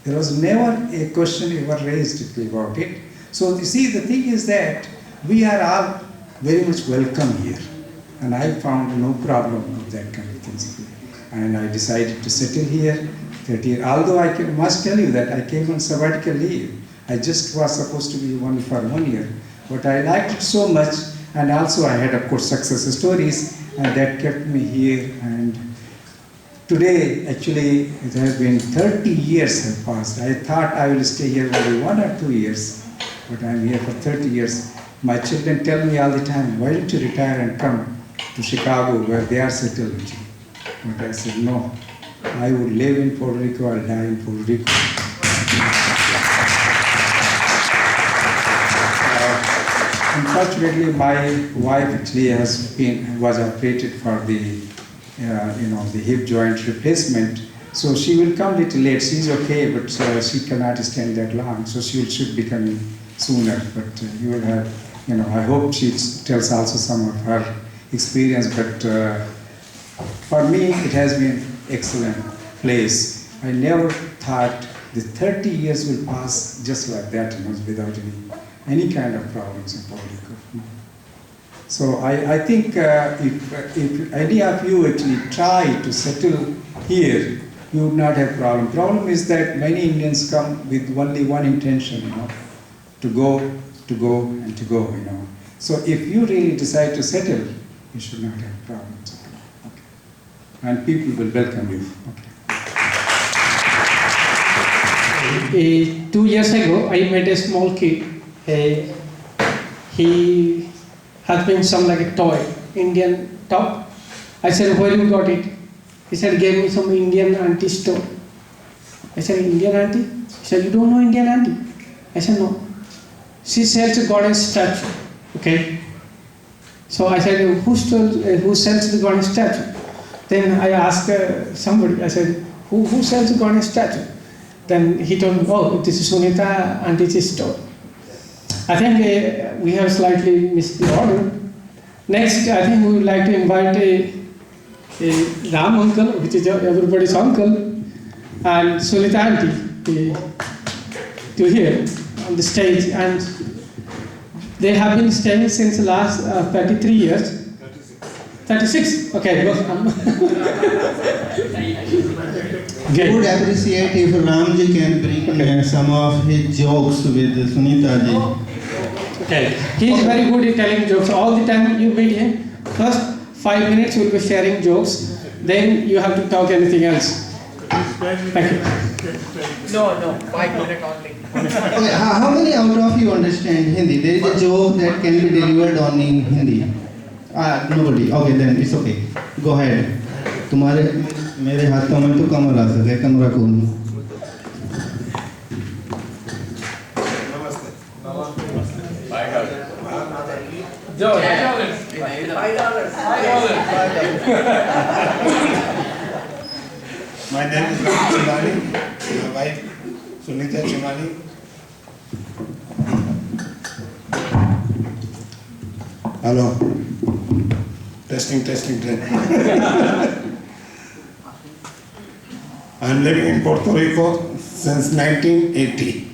There was never a question ever raised about it. So you see, the thing is that we are all very much welcome here. And I found no problem with that kind of things. And I decided to settle here 30 years. Although must tell you that I came on sabbatical leave. I just was supposed to be only for 1 year. But I liked it so much, and also I had, of course, success stories, and that kept me here. And today, actually, it has been 30 years have passed. I thought I will stay here only 1 or 2 years, but I'm here for 30 years. My children tell me all the time, why don't you retire and come to Chicago where they are settled? But I said, no, I would live in Puerto Rico, I'll die in Puerto Rico. Unfortunately, my wife actually was operated for the the hip joint replacement. So she will come little late. She's okay, but she cannot stand that long. So she should be coming sooner. But you will have, I hope she tells also some of her experience. But for me, it has been excellent place. I never thought the 30 years will pass just like that, without any kind of problems in Puerto Rico. So I think if any of you actually try to settle here, you would not have problem. Problem is that many Indians come with only one intention, to go, and to go, So if you really decide to settle, you should not have problems. Okay. And people will welcome you. Okay. 2 years ago, I met a small kid. He had been some like a toy, Indian top. I said, where you got it? He said, gave me some Indian auntie store. I said, Indian auntie? He said, you don't know Indian auntie? I said, no. She sells a goddess statue, okay? So I said, who sells the goddess statue? Then I asked somebody, I said, who sells the goddess statue? Then he told me, oh, this is Sunita Auntie's store. I think we have slightly missed the order. Next, I think we would like to invite a Ram uncle, which is everybody's uncle, and Sunita auntie to here on the stage. And they have been staying since the last 33 years. 36? Okay, go. I would appreciate if Ramji can bring some of his jokes with Sunita ji. Okay, he is very good in telling jokes. All the time you meet him, first 5 minutes will be sharing jokes, then you have to talk anything else. Thank you. No, 5 minutes only. Okay, how many out of you understand Hindi? There is a joke that can be delivered only in Hindi. Nobody. Okay, then it's okay. Go ahead. मेरे हाथों में तो कमर आ सके कमरा कौन My name is Ram Chimani. My wife Sunita Chimani. Hello. Testing. I'm living in Puerto Rico since 1980,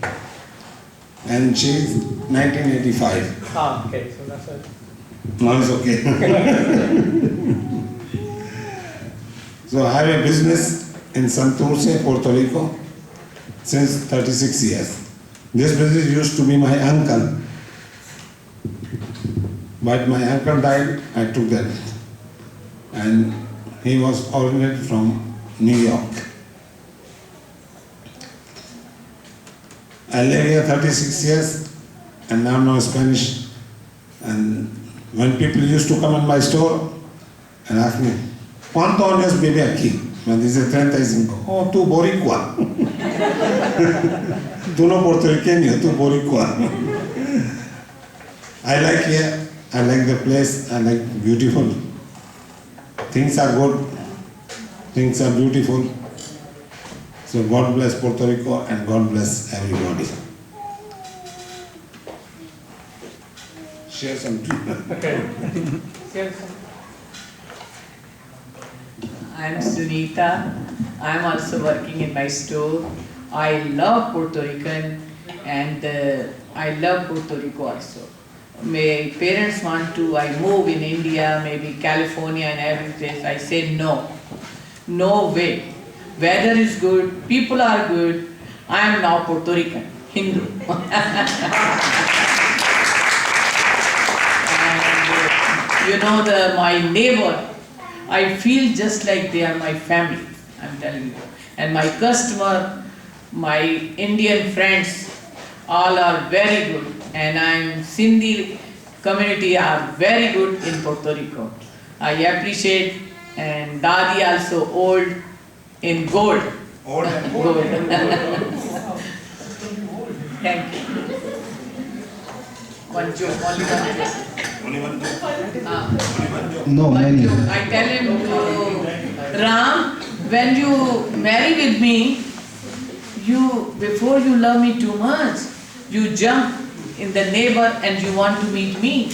and she's 1985. Ah, okay, so that's it. Now it's okay. So I have a business in Santurce, Puerto Rico, since 36 years. This business used to be my uncle, but my uncle died, I took that. And he was originated from New York. I live here 36 years and now know Spanish. And when people used to come in my store and ask me, ¿Cuántos años vive aquí? Me dice 35. Oh, tú boricua. Tú no puertorriqueño, tú boricua. I like here, I like the place, I like beautiful. Things are good, things are beautiful. So God bless Puerto Rico and God bless everybody. Share some. Okay. Share some. I'm Sunita. I'm also working in my store. I love Puerto Rican and I love Puerto Rico also. My parents want to, I move in India, maybe California and every place. I say no, no way. Weather is good, people are good. I am now Puerto Rican, Hindu. And my neighbor, I feel just like they are my family, I'm telling you. And my customer, my Indian friends, all are very good. And I'm Sindhi community are very good in Puerto Rico. I appreciate, and Dadi also old in gold. Old and gold. Thank you. One joke, only one joke. Only one joke? No, many. I tell him, Ram, when you marry with me, before you love me too much, you jump in the neighbor and you want to meet me.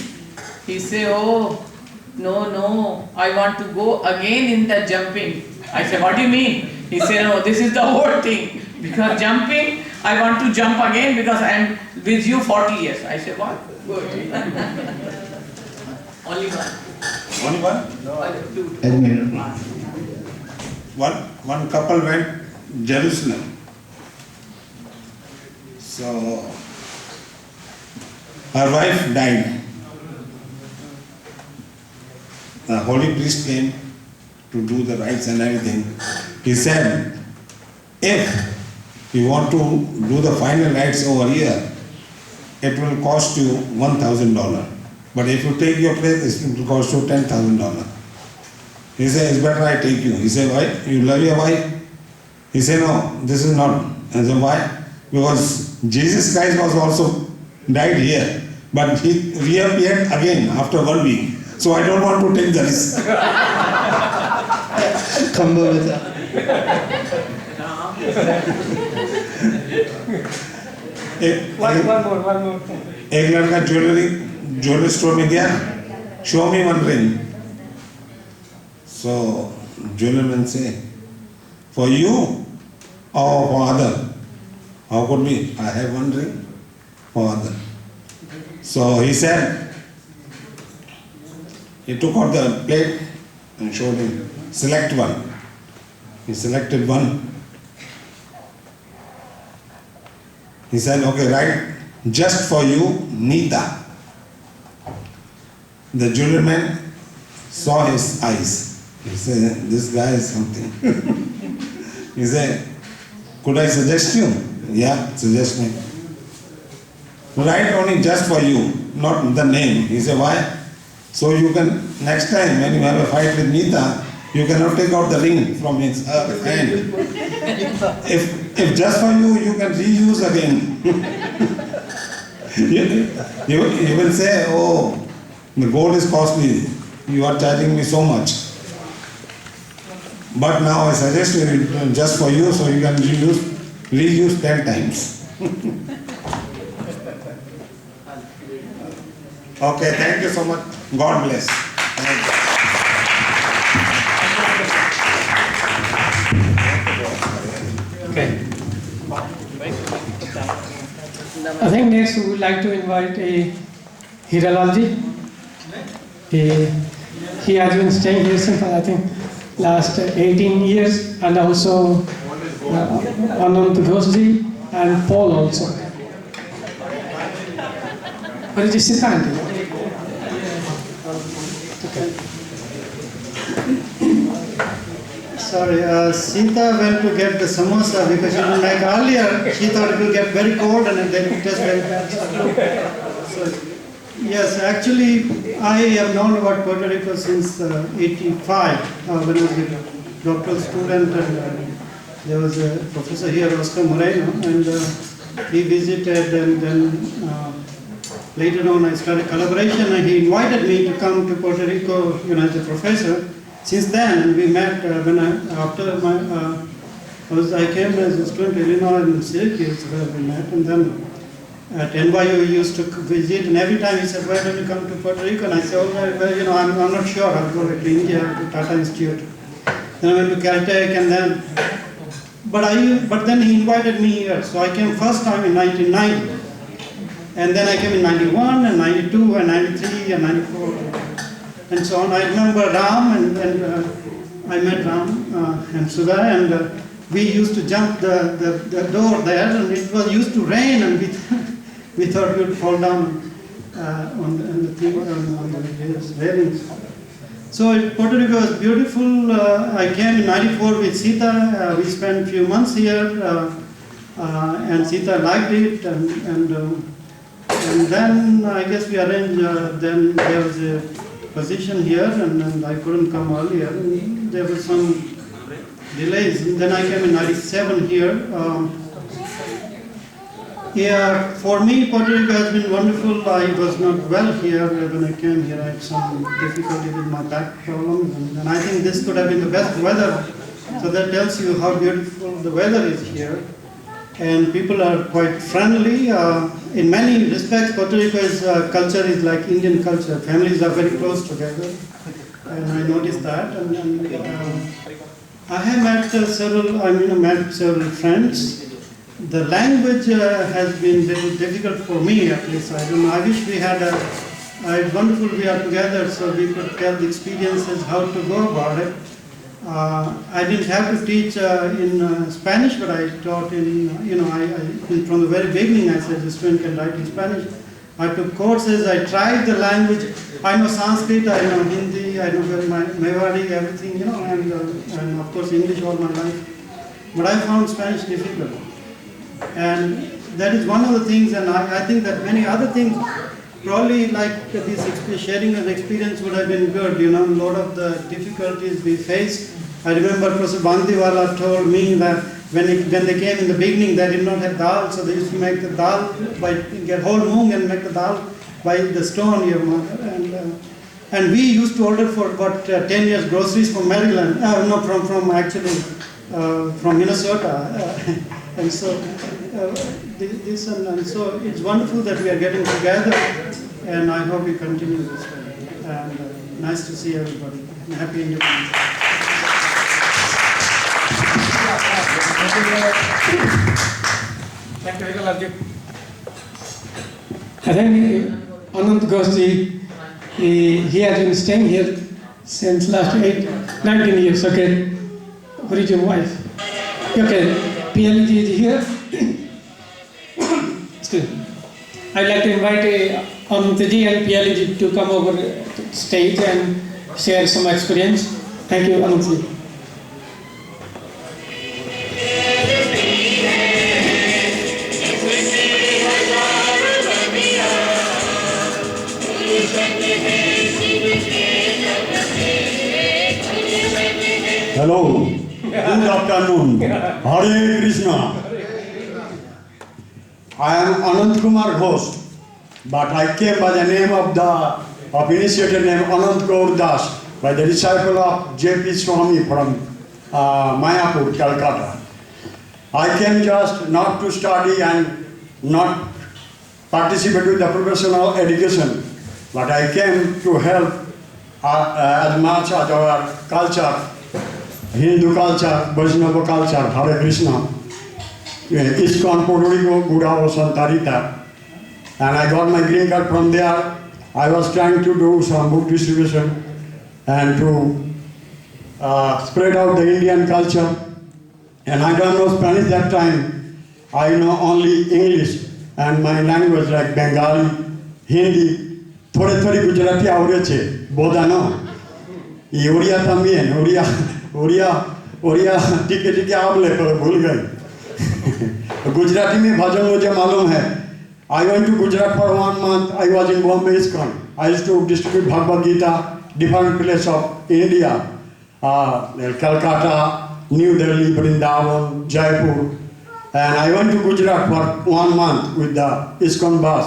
He say, oh, no, I want to go again in the jumping. I say, what do you mean? He say, no, this is the whole thing. Because jumping, I want to jump again because I am with you 40 years. I say, what? Good. Only one. Only one? One couple went Jerusalem. So her wife died. The holy priest came to do the rites and everything. He said, if you want to do the final rites over here, it will cost you $1,000. But if you take your place, it will cost you $10,000. He said, it's better I take you. He said, why? You love your wife? He said, no, this is not. I said, why? Because Jesus Christ was also died here, but he reappeared again after 1 week. So I don't want to take the risk. Come over. One more. एक लड़का jewellery store में गया, show me one ring. So jewelerman say, for you or for other? How could be? I have one ring for other. So he said, he took out the plate and showed him, select one. He selected one. He said, okay, write just for you, Nita. The jewelerman saw his eyes. He said, this guy is something. He said, could I suggest you? Yeah, suggest me. Write only just for you, not the name. He said, why? So you can, next time when you have a fight with Nita, you cannot take out the ring from his hand. If just for you, you can reuse again. you will say, oh, the gold is costly, you are charging me so much. But now I suggest you just for you, so you can reuse 10 times. Okay, thank you so much. God bless. Thank you. Okay. I think next we would like to invite a Hiralji. He has been staying here since I think last 18 years, and also Anand Ghoshji and Paul also. Where is Sita auntie? Okay. Sorry, Sita went to get the samosa because she didn't like earlier. She thought it will get very cold and then it tastes very bad. So, yes, actually, I have known about Puerto Rico since '85 when I was a doctoral student, and there was a professor here, Oscar Moreno, and he visited, and then later on I started collaboration, and he invited me to come to Puerto Rico, as a professor. Since then, we met I came as a student to Illinois and Syracuse, where we met, and then at NYU we used to visit, and every time he said, "Why don't you come to Puerto Rico?" And I said, "Well, I'm not sure. I'll go to India, to Tata Institute." Then I went to Caltech, and then, but then he invited me here, so I came first time in 1990, and then I came in 91, and 92, and 93, and 94. And so on. I remember Ram, and I met Ram and Sudha, and we used to jump the door there, and it was used to rain, and we thought we would fall down on the railings. So Puerto Rico was beautiful. I came in '94 with Sita. We spent a few months here, and Sita liked it, and then I guess we arranged. Then there was a position here, and I couldn't come earlier. And there were some delays. And then I came in '97 here. For me, Puerto Rico has been wonderful. I was not well here when I came here. I had some difficulty with my back problems, and I think this could have been the best weather. So that tells you how beautiful the weather is here. And people are quite friendly. In many respects, Puerto Rico's culture is like Indian culture. Families are very close together, and I noticed that. And I have met several friends. The language has been very difficult for me, at least. I don't know. I wish we had it's wonderful we are together, so we could tell the experiences, how to go about it. I didn't have to teach in Spanish, but I taught from the very beginning. I said the student can write in Spanish. I took courses. I tried the language. I know Sanskrit. I know Hindi. I know Mewari, everything, and of course English all my life. But I found Spanish difficult, and that is one of the things. And I think that many other things. Probably like this sharing of experience would have been good, a lot of the difficulties we faced. I remember Professor Bandiwala told me that when they came in the beginning, they did not have dal, so they used to make the dal get whole moong and make the dal by the stone, your mother. And we used to order for about 10 years groceries from Maryland, from Minnesota. And so so it's wonderful that we are getting together, and I hope we continue this way. And nice to see everybody. And happy Independence. Thank you, Hiralji. I think Anand Ghoshji, he has been staying here since last 19 years. Okay, where is your wife? Okay, PLG is here. I'd like to invite Anandji and PLG to come over to stage and share some experience. Thank you, Anandji. Hello, good afternoon. Hare Krishna. I am Anand Kumar Ghosh, but I came by the name of initiator name Anand Gaur Das, by the disciple of J.P. Swami from Mayapur, Calcutta. I came just not to study and not participate with the professional education, but I came to help as much as our culture, Hindu culture, Vaishnava culture, Hare Krishna, ISKCON Puerto Rico, Gurao Santarita. And I got my green card from there. I was trying to do some book distribution and to spread out the Indian culture. And I don't know Spanish that time. I know only English and my language like Bengali, Hindi. Thode Gujarati avreche, boda no. Y Oriya también, Oriya टिके आवले पर भूल गए. Gujarati में भजन मुझे मालूम है. I went to Gujarat for 1 month. I was in Bombay ISKCON. I used to distribute Bhagavad Gita, different places of India, Calcutta, New Delhi, Vrindavan, Jaipur. And I went to Gujarat for 1 month with the ISKCON bus.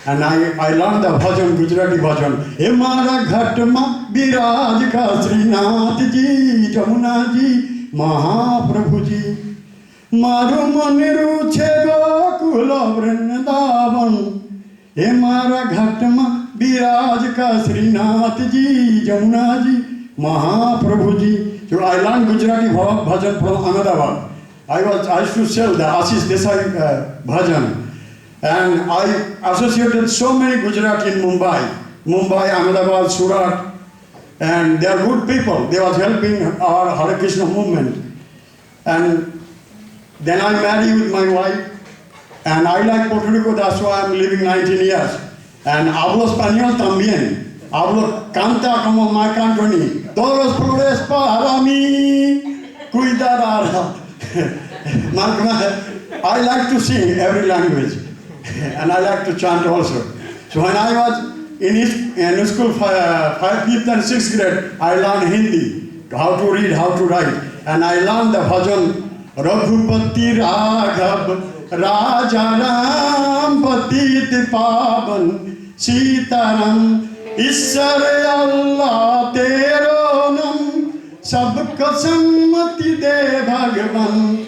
And I learned the bhajan, Gujarati bhajan. He mara ghat ma biraj ka Srinath ji, Jamuna ji, Mahaprabhu ji. Maru maniru chego kula vrindavan. He mara ghat ma biraj ka Srinath ji, Jamuna ji, Mahaprabhu ji. So I learned Gujarati bhajan from Ahmedabad. I used to sell the Ashish Desai bhajan. And I associated so many Gujarati in Mumbai, Ahmedabad, Surat, and they are good people. They was helping our Hare Krishna movement. And then I married with my wife, and I like Puerto Rico, that's why I'm living 19 years. And hablo español también. Hablo, canta como Marc Anthony. Todos los flores para mí, cuidará. I like to sing every language. And I like to chant also. So when I was in school, 5th and 6th grade, I learned Hindi, how to read, how to write. And I learned the bhajan, Raghupati Raghav, Raja Ram, Patit Pavan, Sitaram, Ishare Allah Tero Nam, Sabka Sammati De Bhagavan.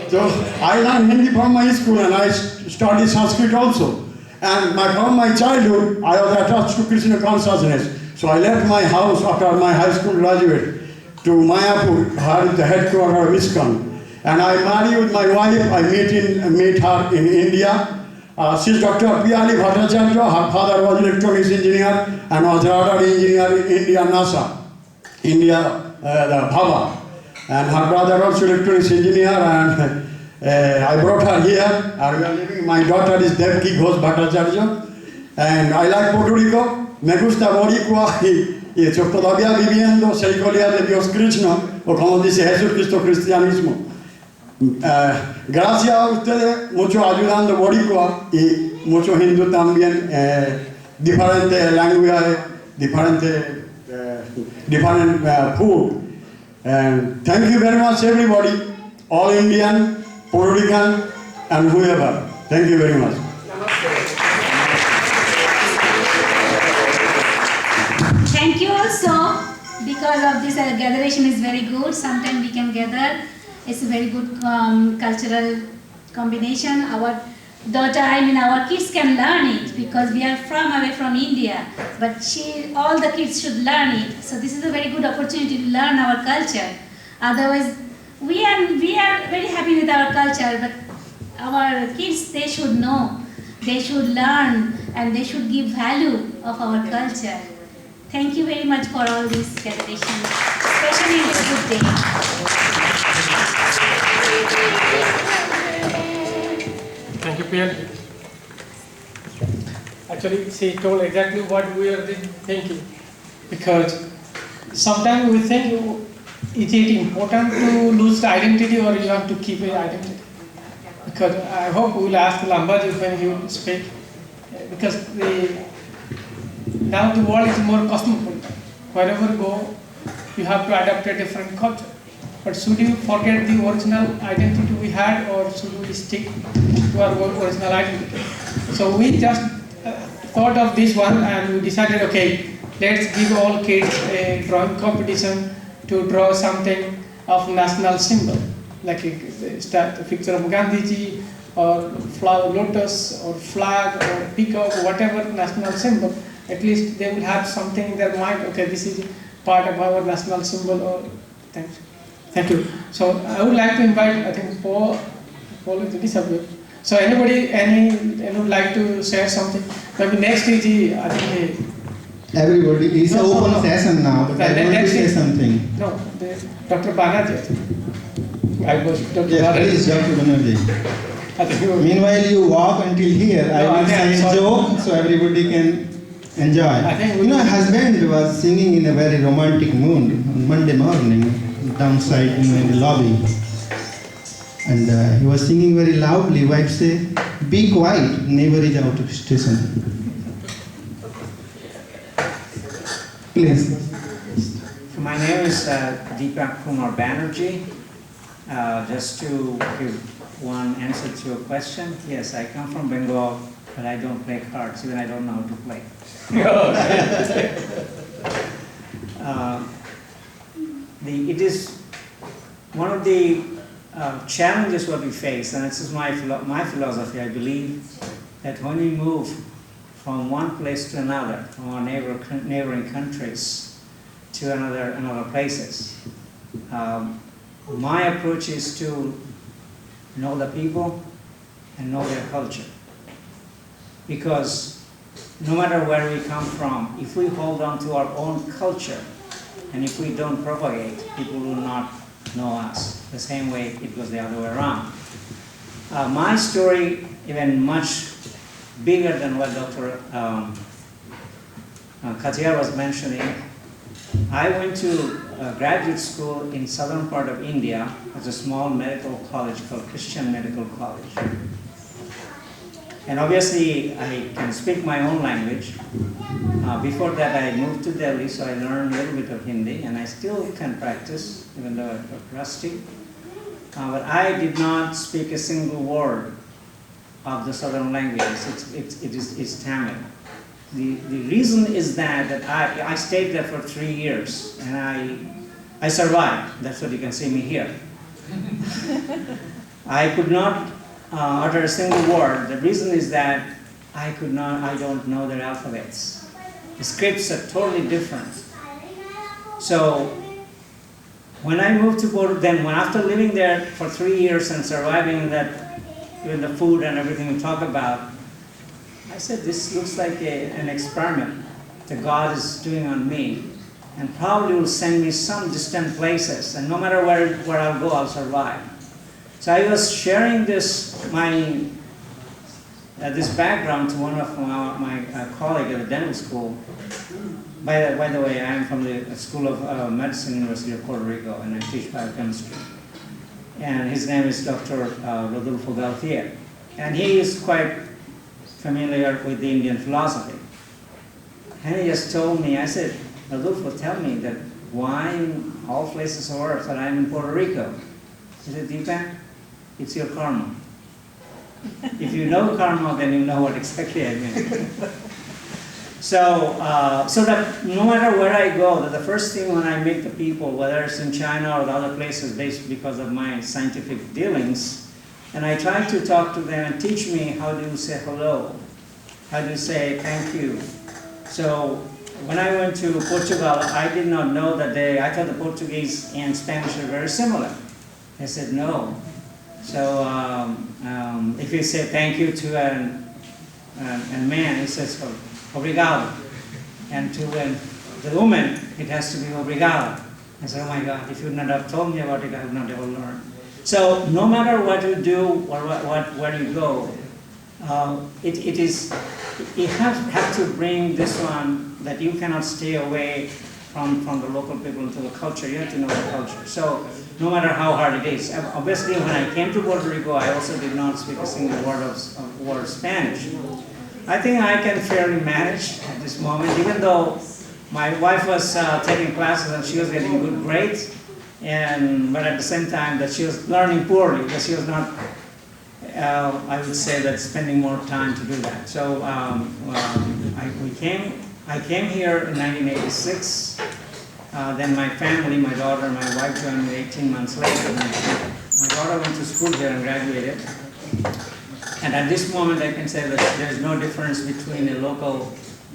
So I learned Hindi from my school and I studied Sanskrit also. And from my childhood, I was attached to Krishna consciousness. So I left my house after my high school graduate to Mayapur, the headquarters of ISKCON. And I married with my wife. I met her in India. She's Dr. Piyali Bhattacharya. Her father was electronics engineer and was radar engineer in India, NASA, India, the Bhava. And her brother also electronics engineer, and I brought her here. We are living. My daughter is Devki Ghosh Bhattacharya, and I like Puerto Rico. Me gusta Boricua y todavía viviendo Sericolia de Dios Krishna, o como dice Jesucristo cristianismo. Gracias a ustedes, mucho ayudando Boricua y mucho hindú también, diferentes languages, different food. And thank you very much, everybody, all Indian, Puerto Rican, and whoever. Thank you very much. Thank you also, because of this gatheration is very good. Sometimes we can gather. It's a very good cultural combination. Our daughter, our kids can learn it because we are away from India. But all the kids should learn it. So this is a very good opportunity to learn our culture. Otherwise, we are very happy with our culture, but our kids, they should know, they should learn, and they should give value of our culture. Thank you very much for all this celebration, especially this good day. Thank you, Pierre. Actually, she told exactly what we are thinking. Because sometimes we think, is it important to lose the identity or you have to keep an identity? Because I hope we will ask Lambaji when he will speak. Because now the world is more cosmopolitan. Wherever you go, you have to adapt a different culture. But should you forget the original identity we had, or should we stick to our original identity? So we just thought of this one and we decided, okay, let's give all kids a drawing competition to draw something of national symbol, like a picture of Gandhiji, or flower lotus, or flag, or peacock, or whatever national symbol. at least they will have something in their mind, okay, this is part of our national symbol. Or thank you. So I would like to invite, I think Paul is the subject. So any would like to share something? Maybe next is, I think everybody is open session now, but I want to say something. No, Dr. Banerjee, I think. I was Dr. Yes, please, Dr. Banerjee. Meanwhile, you walk until here. I will say a joke so everybody can enjoy. You know, husband was singing in a very romantic mood on Monday morning, downside in the lobby. And he was singing very loudly. Wife said, "Be quiet, neighbor is out of station." Please. My name is Deepak Kumar Banerjee. Just to give one answer to your question, yes, I come from Bengal, but I don't play cards, even I don't know how to play. It is one of the challenges what we face, and this is my philosophy. I believe that when we move from one place to another, from our neighboring countries to another places, my approach is to know the people and know their culture. Because no matter where we come from, if we hold on to our own culture and if we don't propagate, people will not know us. The same way it goes the other way around. My story, even much bigger than what Dr. Katia was mentioning. I went to graduate school in southern part of India as a small medical college called Christian Medical College. And obviously I can speak my own language. Before that I moved to Delhi, so I learned a little bit of Hindi, and I still can practice, even though I'm rusty. But I did not speak a single word of the southern languages. It's Tamil. The reason is that I stayed there for 3 years, and I survived. That's what you can see me here. I could not utter a single word. The reason is that I don't know their alphabets. The scripts are totally different. So when I moved to Puerto Rico, after living there for 3 years and surviving that, even the food and everything we talk about, I said, this looks like an experiment that God is doing on me, and probably will send me some distant places, and no matter where I'll go, I'll survive. So I was sharing this background to one of my colleagues at the dental school. By the way, I am from the School of Medicine, University of Puerto Rico, and I teach biochemistry. And his name is Dr. Rodolfo Galtier. And he is quite familiar with the Indian philosophy. And he just told me, I said, Rodolfo, tell me that why in all places of earth that I'm in Puerto Rico? He said, Deepak, it's your karma. If you know karma, then you know what exactly I mean. So that no matter where I go, that the first thing when I meet the people, whether it's in China or other places, based because of my scientific dealings, and I try to talk to them and teach me how to say hello, how to say thank you. So when I went to Portugal, I did not know that I thought the Portuguese and Spanish are very similar. They said no. So if you say thank you to a man, he says obrigado. And to the woman, it has to be obrigado. I said, oh my God, if you would not have told me about it, I would not have learned. So no matter what you do or where you go, you have to bring this one that you cannot stay away from the local people into the culture. You have to know the culture. So no matter how hard it is. Obviously, when I came to Puerto Rico, I also did not speak a single word of Spanish. I think I can fairly manage at this moment, even though my wife was taking classes and she was getting good grades, but at the same time that she was learning poorly because she was not, I would say, that spending more time to do that. So I came here in 1986. Then my family, my daughter and my wife joined me 18 months later. My daughter went to school here and graduated. And at this moment I can say that there's no difference between a local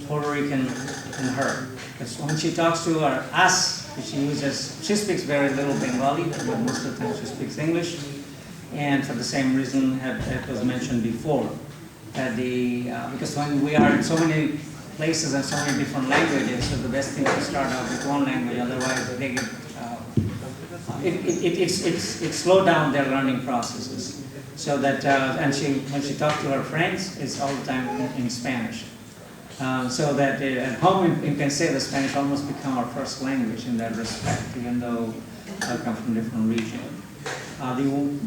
Puerto Rican in her. Because when she talks to us, she speaks very little Bengali, but most of the time she speaks English. And for the same reason that was mentioned before, that because when we are in so many places and so many different languages, so the best thing to start out with one language, otherwise they get, it slowed down their learning processes. So that, and when she talks to her friends, it's all the time in Spanish. So that at home you can say the Spanish almost become our first language in that respect, even though I come from different regions.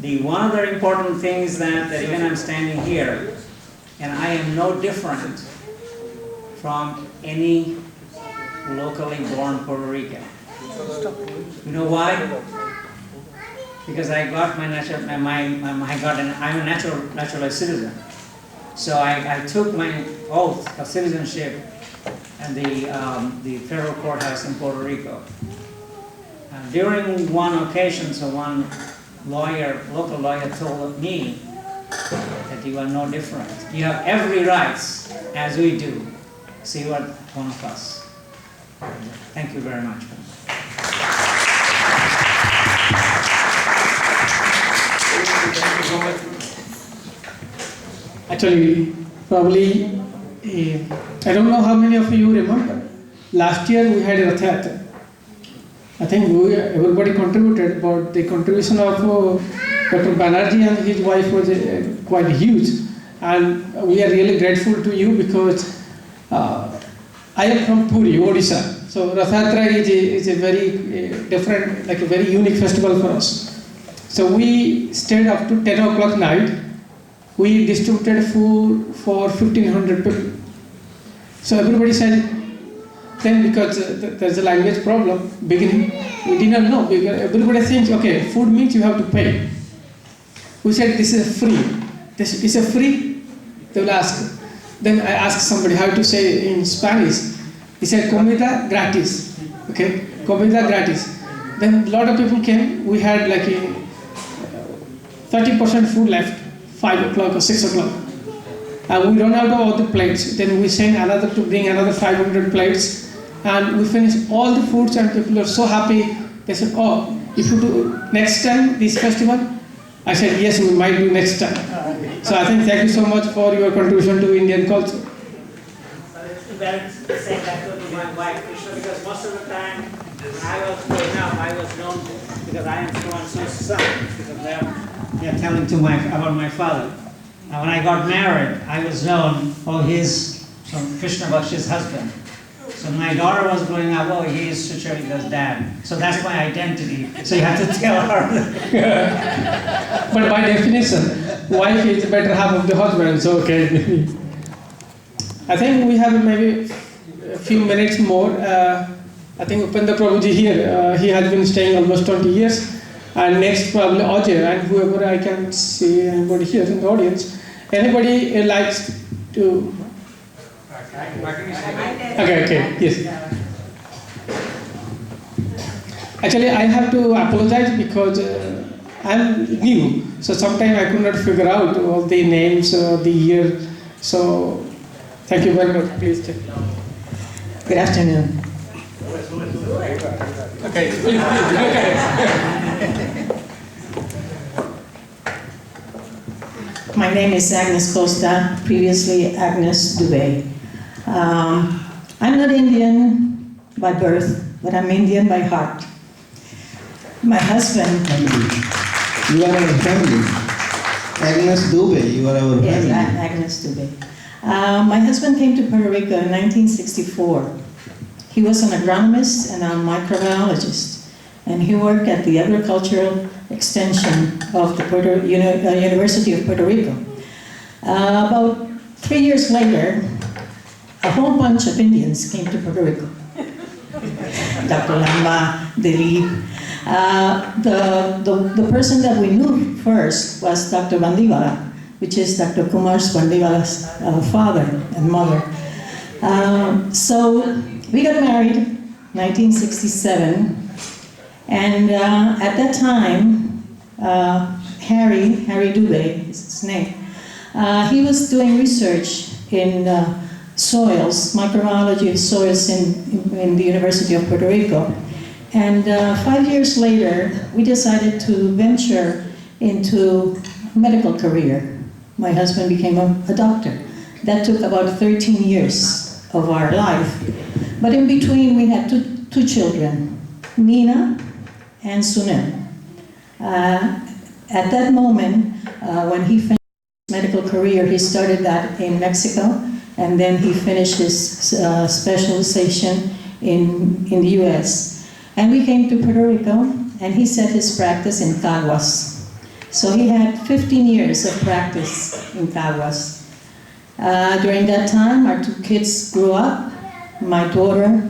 The one other important thing is that even I'm standing here, and I am no different from any locally born Puerto Rican. You know why? Because I got my I'm a naturalized citizen. So I took my oath of citizenship at the federal courthouse in Puerto Rico. During one occasion, so one local lawyer told me that you are no different. You have every right, as we do. So you are one of us. Thank you very much. Actually, probably, I don't know how many of you remember. Last year we had a Rath Yatra. I think everybody contributed, but the contribution of Dr. Banerjee and his wife was quite huge. And we are really grateful to you because I am from Puri, Odisha. So Rath Yatra is a very different, like a very unique festival for us. So we stayed up to 10 o'clock night. We distributed food for 1,500 people. So everybody said, then because there's a language problem, beginning, we did not know, because everybody thinks, okay, food means you have to pay. We said, this is free. This is a free? They will ask. Then I asked somebody how to say in Spanish. He said, comida gratis. Okay, comida gratis. Then a lot of people came. We had like 30% food left, 5 o'clock or 6 o'clock. And we run out of all the plates. Then we sent another to bring another 500 plates. And we finished all the foods and people are so happy. They said, oh, if you do next time this festival? I said, yes, we might do next time. So I think thank you so much for your contribution to Indian culture. Better say that to my wife, because most of the time when I was growing up, I was known because I am so-and-so's son, because they are telling about my father. And when I got married, I was known, oh, he's Krishna Baksh's husband. So my daughter was growing up, oh, he is Sucharita's dad. So that's my identity. So you have to tell her. But by definition, wife is the better half of the husband, so okay. I think we have maybe a few minutes more. I think Upendra Prabhuji here, he has been staying almost 20 years. And next probably Ajay and whoever I can see, anybody here in the audience. Anybody likes to... Okay, yes. Actually, I have to apologize because I'm new. So sometimes I could not figure out all the names, the year. So thank you very much. Please check. Good afternoon. Okay, please. My name is Agnes Costa, previously Agnes Dubé. I'm not Indian by birth, but I'm Indian by heart. My husband... You are our family. Agnes Dubé, you are our family. Yes, Agnes Dubé. My husband came to Puerto Rico in 1964. He was an agronomist and a microbiologist, and he worked at the agricultural extension of the University of Puerto Rico. About 3 years later, a whole bunch of Indians came to Puerto Rico. Dr. Lamba, Delhi. The person that we knew first was Dr. Bandivala, which is Dr. Kumar Bandivala's father and mother. So we got married in 1967, and at that time, Harry Dubé is his name, he was doing research in soils, microbiology of soils in the University of Puerto Rico. And 5 years later, we decided to venture into medical career. My husband became a doctor. That took about 13 years of our life. But in between, we had two children, Nina and Sunil. At that moment, when he finished his medical career, he started that in Mexico, and then he finished his specialization in the US. And we came to Puerto Rico, and he set his practice in Caguas. So he had 15 years of practice in Caguas. During that time, our two kids grew up. My daughter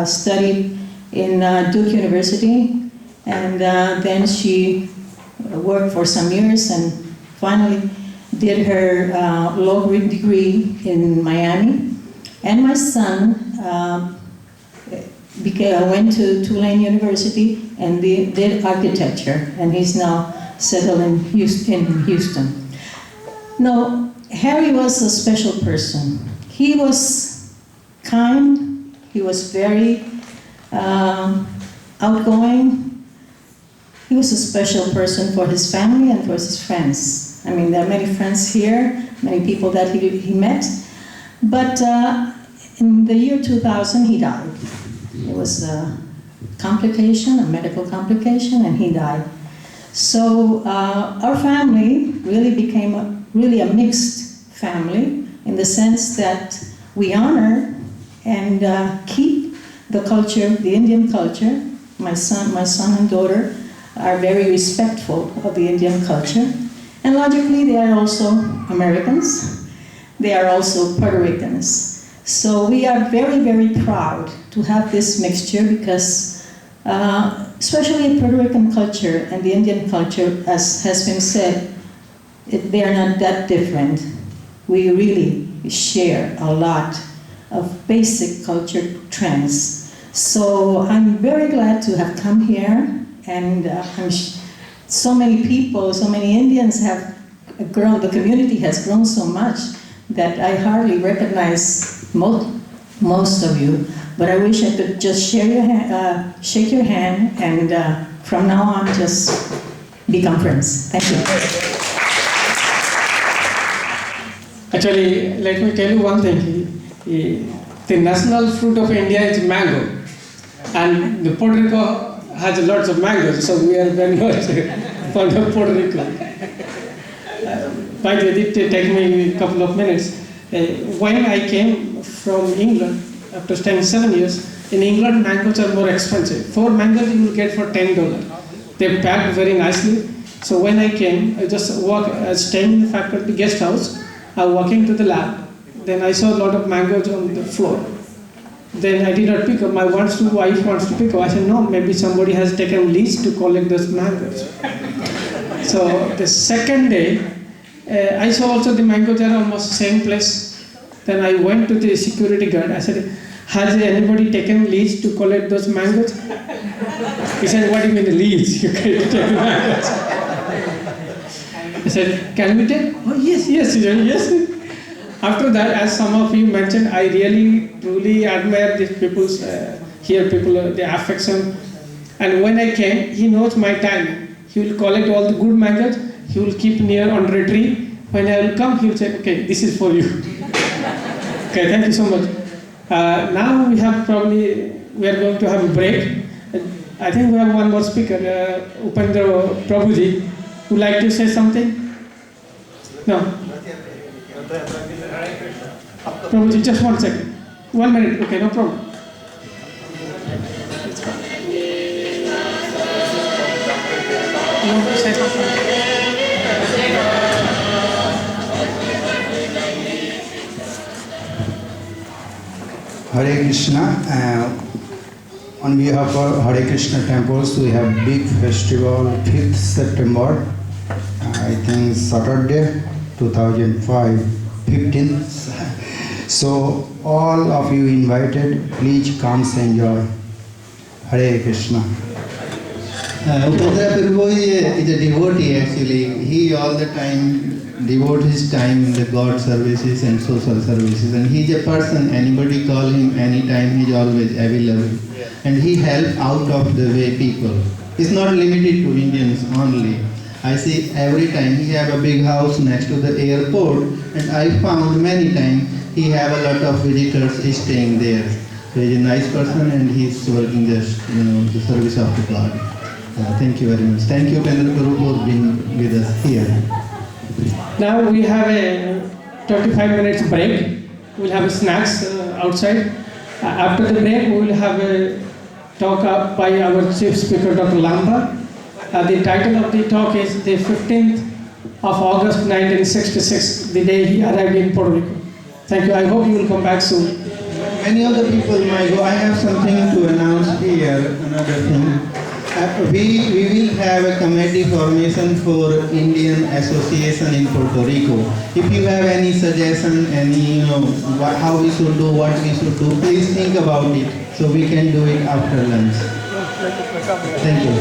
studied in Duke University, and then she worked for some years and finally did her law degree in Miami. And my son went to Tulane University and did architecture, and he's now settled in Houston. Now, Harry was a special person. He was kind, he was very outgoing. He was a special person for his family and for his friends. I mean, there are many friends here, many people that he met, but in the year 2000, he died. It was a complication, a medical complication, and he died. So our family really became a mixed family in the sense that we honor and keep the culture, the Indian culture. My son and daughter are very respectful of the Indian culture. And logically, they are also Americans. They are also Puerto Ricans. So we are very, very proud to have this mixture because especially Puerto Rican culture and the Indian culture, as has been said, they are not that different. We really share a lot of basic culture trends. So I'm very glad to have come here, and so many people, so many Indians have grown, the community has grown so much that I hardly recognize most of you, but I wish I could just shake your hand, and from now on, just become friends. Thank you. Actually, let me tell you one thing. The national fruit of India is mango, and the Puerto Rico has lots of mangoes, so we are very much fond of Puerto Rico. By the way, it did take me a couple of minutes. When I came from England, after staying 7 years, in England mangoes are more expensive. 4 mangoes you will get for $10. They're packed very nicely. So when I came, I just staying in the faculty guest house, I was walking to the lab. Then I saw a lot of mangoes on the floor. Then I did not pick up. My wife wants to pick up. I said, no, maybe somebody has taken lease to collect those mangoes. So the second day, I saw also the mangoes are almost same place. Then I went to the security guard. I said, has anybody taken lease to collect those mangoes? He said, what do you mean the lease? You can't take mangoes. I said, can we take? Oh, yes. After that, as some of you mentioned, I really, truly admire these people's, the affection. And when I came, he knows my time. He will collect all the good mangoes. He will keep near under a tree. When I will come, he will say, okay, this is for you. Okay, thank you so much. Now we are going to have a break. I think we have one more speaker, Upendra Prabhuji. Would like to say something? No? Prabhuji, just 1 second. 1 minute, okay, no problem. You want to say something? Hare Krishna. On behalf of Hare Krishna temples, we have big festival 5th September. I think Saturday, 2005, 15th. So all of you invited, please come enjoy. Hare Krishna. Upendra Prabhu is a devotee actually. He all the time devote his time in the God services and social services, and he is a person, anybody call him anytime, he is always available. And he help out of the way people. It's not limited to Indians only. I see every time he have a big house next to the airport, and I found many times he have a lot of visitors staying there. So he's a nice person and he's working just, the service of the God. Thank you very much. Thank you, Pendra Guru, for being with us here. Now we have a 25 minutes break. We'll have snacks outside. After the break, we will have a talk up by our chief speaker, Dr. Lamba. The title of the talk is the 15th of August 1966, the day he arrived in Puerto Rico. Thank you. I hope you will come back soon. Many of the people might go. I have something to announce here, another thing. We will have a committee formation for Indian Association in Puerto Rico. If you have any suggestion, any, how we should do, what we should do, please think about it so we can do it after lunch. Thank you.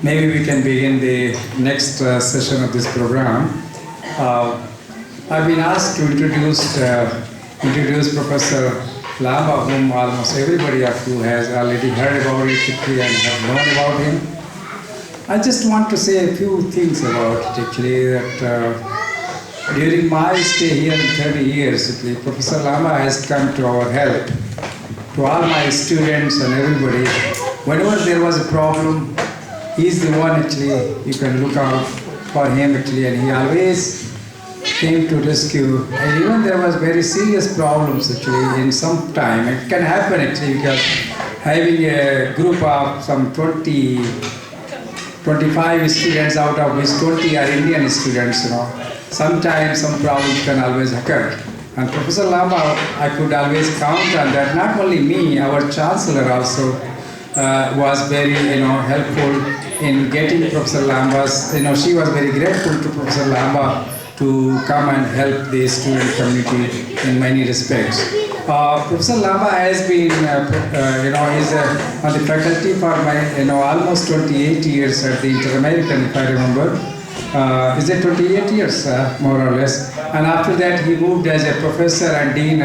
Maybe we can begin the next session of this program. I've been asked to introduce Professor Lamba, whom almost everybody of you has already heard about it and have known about him. I just want to say a few things about it actually, that during my stay here in 30 years, actually, Professor Lamba has come to our help, to all my students and everybody. Whenever there was a problem, he's the one actually, you can look out for him actually, and he always came to rescue. And even there was very serious problems actually in some time. It can happen actually because having a group of some 25 students out of which 20 are Indian students, sometimes some problems can always occur. And Professor Lamba, I could always count on that. Not only me, our Chancellor also was very, helpful in getting Professor Lamba's, she was very grateful to Professor Lamba to come and help the student community in many respects. Professor Lamba has been, is on the faculty for almost 28 years at the Inter-American, if I remember. Is it 28 years, more or less? And after that, he moved as a professor and dean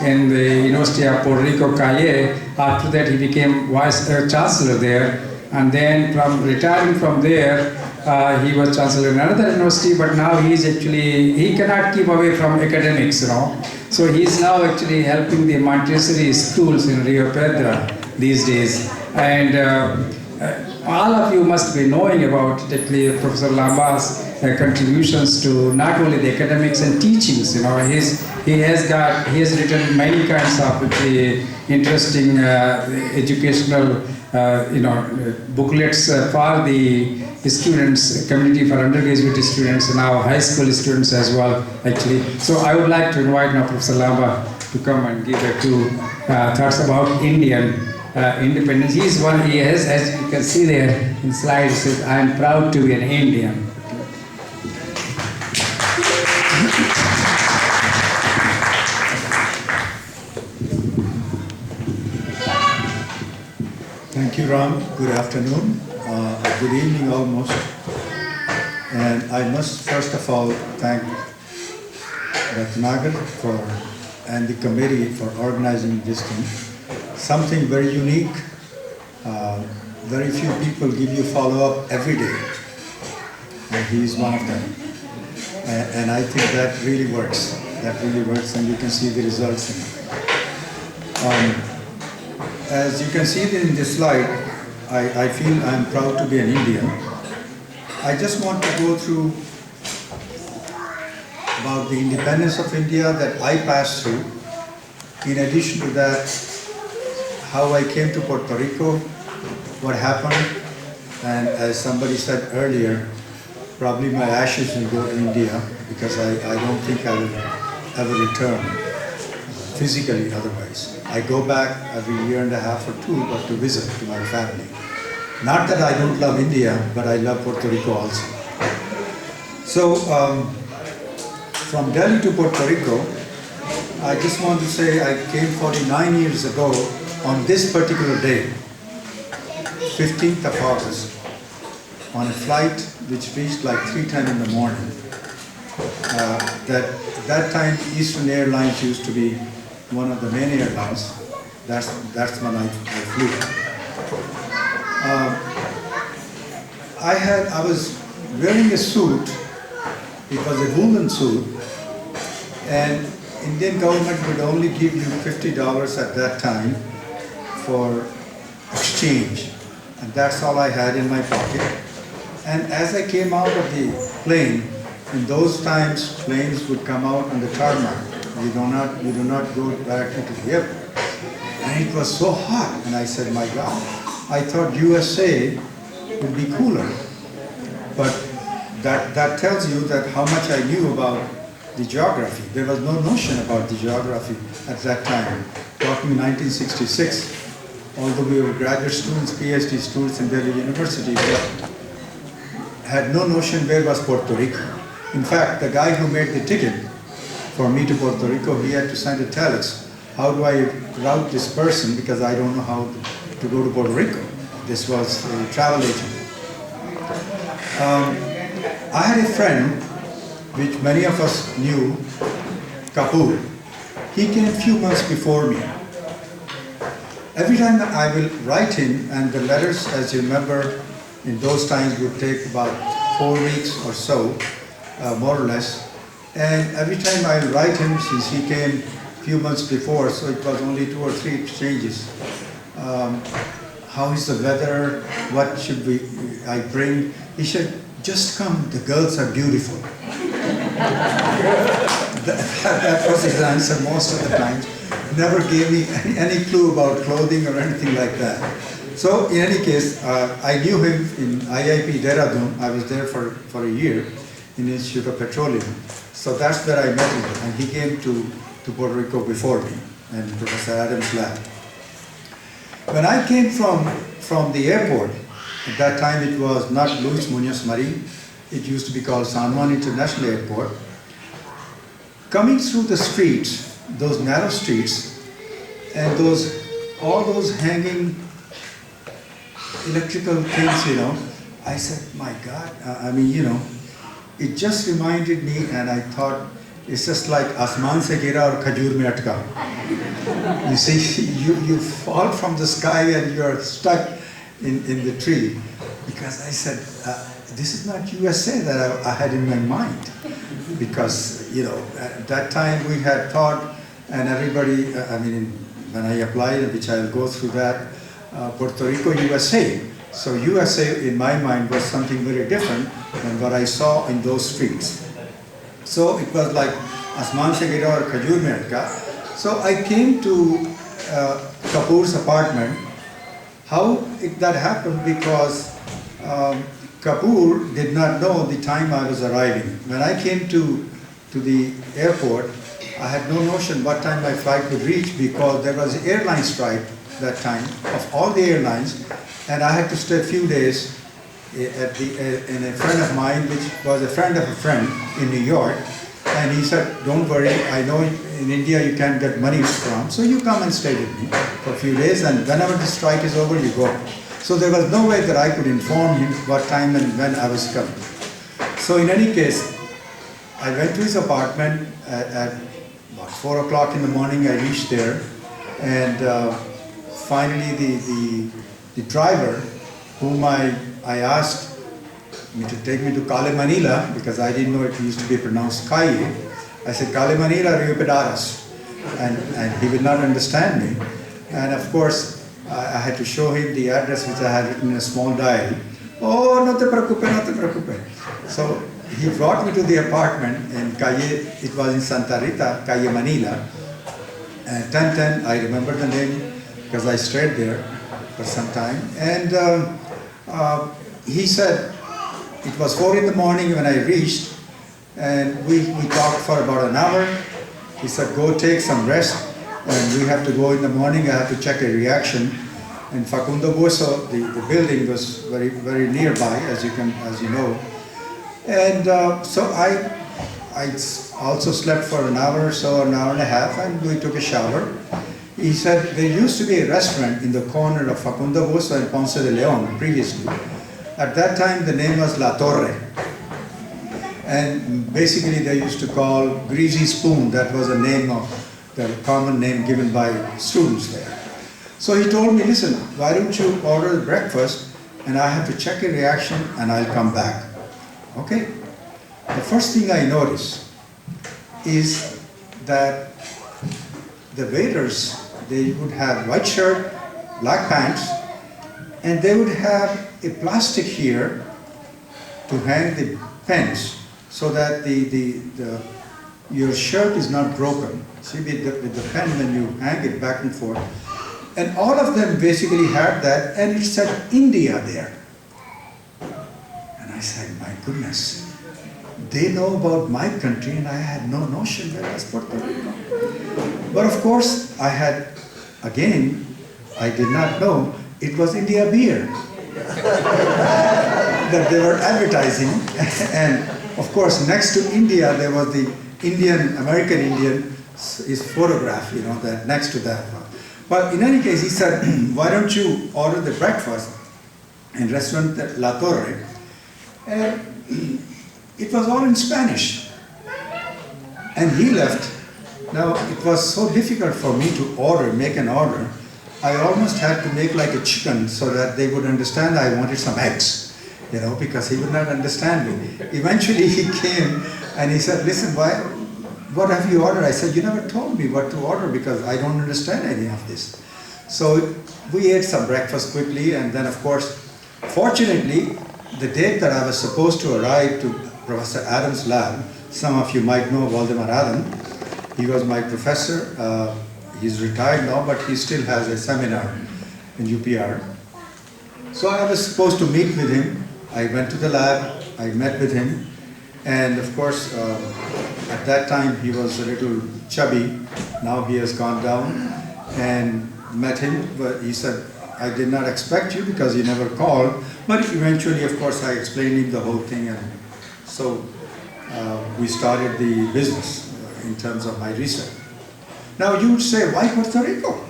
in the University of Puerto Rico, Calle. After that, he became vice chancellor there. And then, from retiring from there, he was chancellor in another university. But now he cannot keep away from academics, So he is now actually helping the Montessori schools in Rio Pedra these days. And all of you must be knowing about actually Professor Lamba's contributions to not only the academics and teachings. He has written many kinds of interesting educational booklets for the students, community for undergraduate students, and now high school students as well, actually. So I would like to invite now Professor Lamba to come and give a few thoughts about Indian independence. He has, as you can see there in slides, says, I am proud to be an Indian. Thank you, Ram. Good afternoon. Good evening almost. And I must first of all thank Ratnagar and the committee for organizing this thing. Something very unique. Very few people give you follow-up every day. And he is one of them. And I think that really works. That really works, and you can see the results in it. As you can see in this slide, I feel I'm proud to be an Indian. I just want to go through about the independence of India that I passed through. In addition to that, how I came to Puerto Rico, what happened, and as somebody said earlier, probably my ashes will go to India because I don't think I will ever return physically otherwise. I go back every year and a half or two, but to visit to my family. Not that I don't love India, but I love Puerto Rico also. So from Delhi to Puerto Rico, I just want to say I came 49 years ago on this particular day, 15th of August, on a flight which reached like 3:10 in the morning. That time Eastern Airlines used to be one of the main airlines. That's when I flew. I was wearing a suit. It was a woolen suit, and Indian government would only give you $50 at that time for exchange, and that's all I had in my pocket. And as I came out of the plane, in those times planes would come out on the tarmac. You do not go directly to the airport. And it was so hot, and I said, my God, I thought USA would be cooler. But that tells you that how much I knew about the geography. There was no notion about the geography at that time. Talking 1966, although we were graduate students, PhD students in Delhi University, but had no notion where was Puerto Rico. In fact, the guy who made the ticket for me to Puerto Rico, he had to send a telex. How do I route this person, because I don't know how to go to Puerto Rico. This was a travel agent. I had a friend, which many of us knew, Kapoor. He came a few months before me. Every time that I will write him, and the letters, as you remember, in those times would take about 4 weeks or so, more or less. And every time I write him, since he came a few months before, so it was only 2 or 3 exchanges. How is the weather? What should I bring? He said, just come, the girls are beautiful. that was his answer most of the time. Never gave me any clue about clothing or anything like that. So in any case, I knew him in IIP Dehradun. I was there for a year in the Institute of Petroleum. So that's where I met him, and he came to Puerto Rico before me, and Professor Adams left. When I came from the airport, at that time it was not Luis Muñoz Marin, it used to be called San Juan International Airport. Coming through the streets, those narrow streets, and all those hanging electrical things, I said, my God, it just reminded me, and I thought, it's just like Asman se gira aur khajur mein atka. You see, you fall from the sky and you're stuck in the tree. Because I said, this is not USA that I had in my mind. Because, at that time we had thought, and everybody, when I applied, which I'll go through that, Puerto Rico, USA. So USA in my mind was something very different than what I saw in those streets. So it was like Asman se gira aur khajur mein atka. So I came to Kapoor's apartment. How that happened? Because Kapoor did not know the time I was arriving. When I came to the airport, I had no notion what time my flight would reach, because there was an airline strike that time of all the airlines, and I had to stay a few days in a friend of mine, which was a friend of a friend in New York, and he said, don't worry, I know in India you can't get money from, so you come and stay with me for a few days, and whenever the strike is over, you go. So there was no way that I could inform him what time and when I was coming. So in any case, I went to his apartment at about 4 o'clock in the morning. I reached there, and finally the driver, whom I asked me to take me to Kale Manila, because I didn't know it used to be pronounced Kaye. I said, Kale Manila, Rio Pedaras. And he would not understand me. And of course, I had to show him the address which I had written in a small diary. Oh, no te preocupe, no te preocupe. So he brought me to the apartment in Calle, it was in Santa Rita, Calle Manila. And 1010, I remember the name because I stayed there for some time. And he said, it was 4 in the morning when I reached, and we talked for about an hour. He said, go take some rest, and we have to go in the morning. I have to check a reaction. And Facundo Buoso, the building was very, very nearby, as you know. And so I also slept for an hour or so, an hour and a half, and we took a shower. He said there used to be a restaurant in the corner of Facundo Buoso and Ponce de Leon previously. At that time, the name was La Torre. And basically, they used to call Greasy Spoon. That was a name of the common name given by students there. So he told me, listen, why don't you order the breakfast, and I have to check a reaction, and I'll come back. Okay. The first thing I noticed is that the waiters, they would have white shirt, black pants, and they would have a plastic here to hang the pens so that your shirt is not broken. See, with the pen, when you hang it back and forth. And all of them basically had that, and it said India there. And I said, my goodness, they know about my country, and I had no notion that was Puerto Rico. But of course, I did not know it was India beer that they were advertising. And of course, next to India, there was the American Indian, his photograph, that next to that one. But in any case, he said, why don't you order the breakfast in restaurant La Torre? And it was all in Spanish. And he left. Now, it was so difficult for me to make an order. I almost had to make like a chicken so that they would understand I wanted some eggs, because he would not understand me. Eventually he came and he said, listen, what have you ordered? I said, you never told me what to order because I don't understand any of this. So we ate some breakfast quickly, and then of course, fortunately, the date that I was supposed to arrive to Professor Adams' lab, some of you might know Waldemar Adam. He was my professor. He's retired now, but he still has a seminar in UPR. So I was supposed to meet with him. I went to the lab, I met with him, and of course, at that time he was a little chubby. Now he has gone down, and met him, but he said, I did not expect you because you never called. But eventually, of course, I explained him the whole thing, and so we started the business in terms of my research. Now you would say, why Puerto Rico?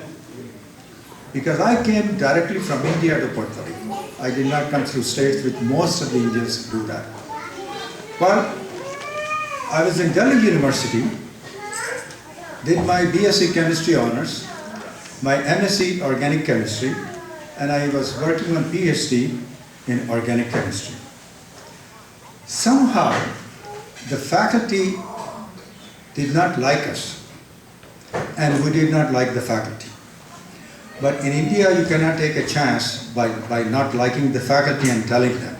Because I came directly from India to Puerto Rico. I did not come through states which most of the Indians do that. Well, I was in Delhi University, did my BSc Chemistry honors, my MSc Organic Chemistry, and I was working on PhD in Organic Chemistry. Somehow, the faculty did not like us, and we did not like the faculty. But in India, you cannot take a chance by not liking the faculty and telling them,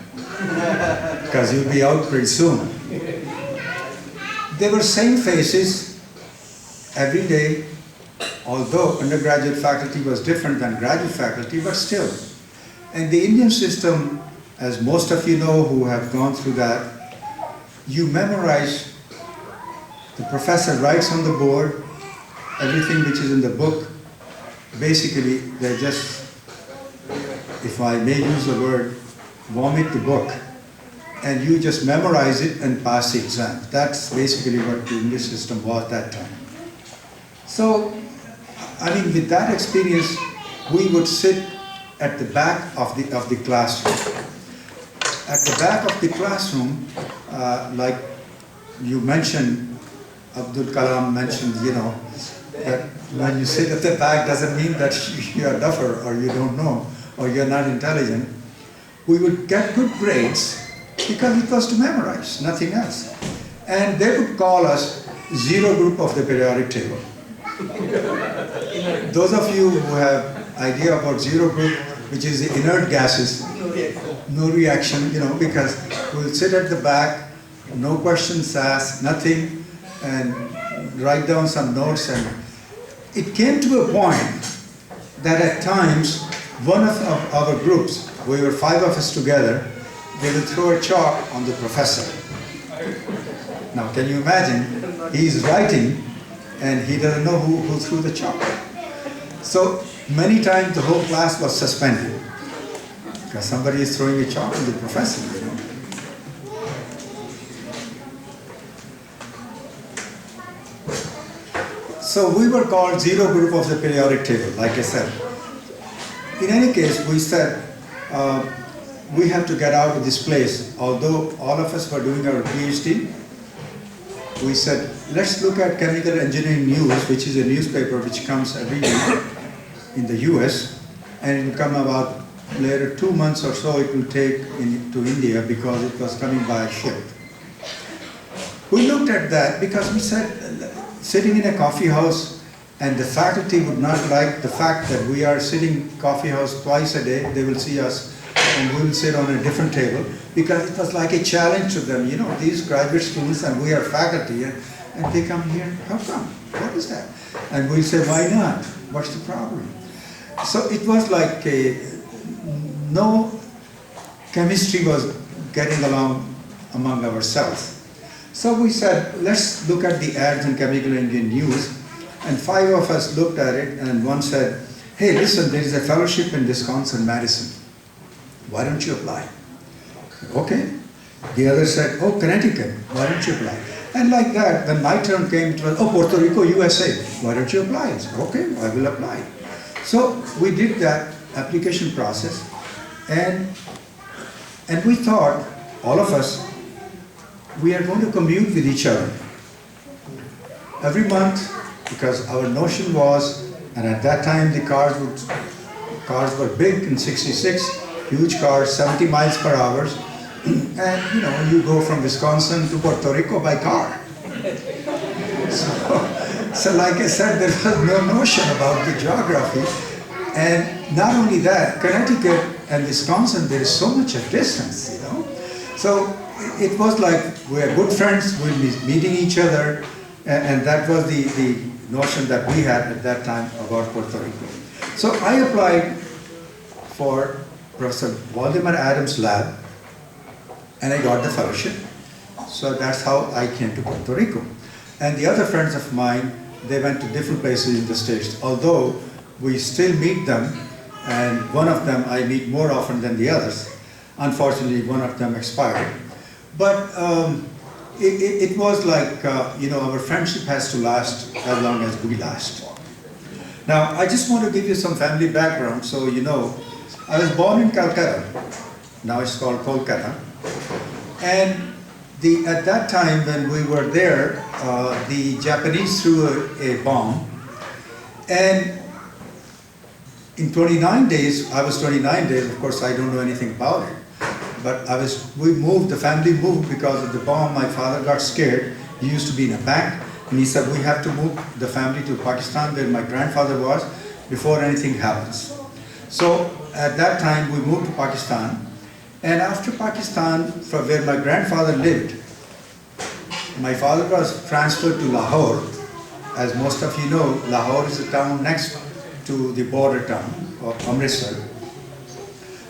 because you'll be out pretty soon. They were same faces every day, although undergraduate faculty was different than graduate faculty, but still. And the Indian system, as most of you know who have gone through that, you memorize, the professor writes on the board, everything which is in the book. Basically, they just, if I may use the word, vomit the book. And you just memorize it and pass the exam. That's basically what the English system was that time. So, I mean, with that experience, we would sit at the back of the classroom. At the back of the classroom, like you mentioned, Abdul Kalam mentioned, you know, that when you sit at the back doesn't mean that you are duffer or you don't know or you're not intelligent. We would get good grades because it was to memorize, nothing else. And they would call us zero group of the periodic table. Those of you who have idea about zero group, which is the inert gases, no reaction, you know, because we'll sit at the back, no questions asked, nothing, and write down some notes. And it came to a point that at times, one of our groups, we were 5 of us together, they will throw a chalk on the professor. Now, can you imagine? He's writing and he doesn't know who threw the chalk. So many times the whole class was suspended because somebody is throwing a chalk on the professor, you know. So we were called zero group of the periodic table, like I said. In any case, we said, we have to get out of this place. Although all of us were doing our PhD, we said, let's look at Chemical Engineering News, which is a newspaper which comes every week in the US, and it will come about later 2 months or so it will take to India because it was coming by ship. We looked at that because we said, sitting in a coffee house and the faculty would not like the fact that we are sitting coffee house twice a day, they will see us and we will sit on a different table because it was like a challenge to them, you know, these graduate students and we are faculty and they come here, how come? What is that? And we'll say, why not? What's the problem? So it was like no chemistry was getting along among ourselves. So we said, let's look at the ads in Chemical Engineering News, and 5 of us looked at it and one said, hey, listen, there is a fellowship in Wisconsin-Madison. Why don't you apply? Okay. The other said, oh, Connecticut, why don't you apply? And like that, when my turn came, it was, oh, Puerto Rico, USA, why don't you apply? I said, okay, I will apply. So we did that application process, and we thought, all of us, we are going to commute with each other every month, because our notion was, and at that time the cars were big in '66, huge cars, 70 miles per hour, and you know, you go from Wisconsin to Puerto Rico by car. So like I said, there was no notion about the geography, and not only that, Connecticut and Wisconsin, there is so much of distance, you know. So it was like we are good friends, we'll be meeting each other, and that was the notion that we had at that time about Puerto Rico. So I applied for Professor Waldemar Adams' lab, and I got the fellowship. So that's how I came to Puerto Rico. And the other friends of mine, they went to different places in the States, although we still meet them and one of them I meet more often than the others. Unfortunately, one of them expired. But it was like, our friendship has to last as long as we last. Now, I just want to give you some family background so you know. I was born in Calcutta, now it's called Kolkata, and at that time when we were there, the Japanese threw a bomb, and in 29 days, I was 29 days, of course I don't know anything about it, but the family moved because of the bomb. My father got scared. He used to be in a bank, and he said, we have to move the family to Pakistan where my grandfather was before anything happens. So at that time we moved to Pakistan, and after Pakistan, from where my grandfather lived, my father was transferred to Lahore. As most of you know, Lahore is a town next to the border town of Amritsar.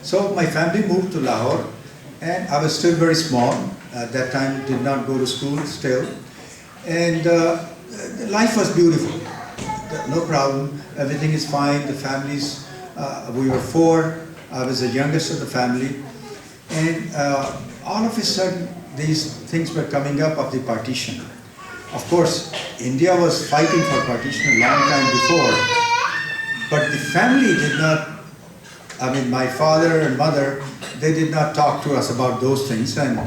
So my family moved to Lahore, and I was still very small. At that time, did not go to school still. And life was beautiful, no problem. Everything is fine, the families, we were 4, I was the youngest of the family. And all of a sudden, these things were coming up of the partition. Of course, India was fighting for partition a long time before, but the family did not, my father and mother, they did not talk to us about those things, and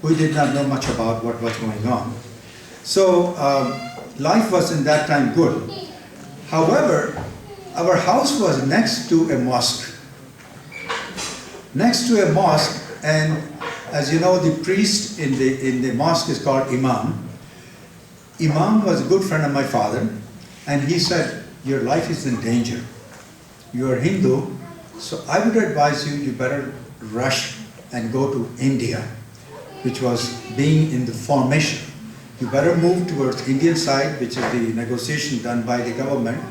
we did not know much about what was going on. So life was in that time good. However, our house was next to a mosque. Next to a mosque, and as you know, the priest in the mosque is called Imam. Imam was a good friend of my father, and he said, your life is in danger. You are Hindu, so I would advise you, you better rush and go to India, which was being in the formation. You better move towards Indian side, which is the negotiation done by the government,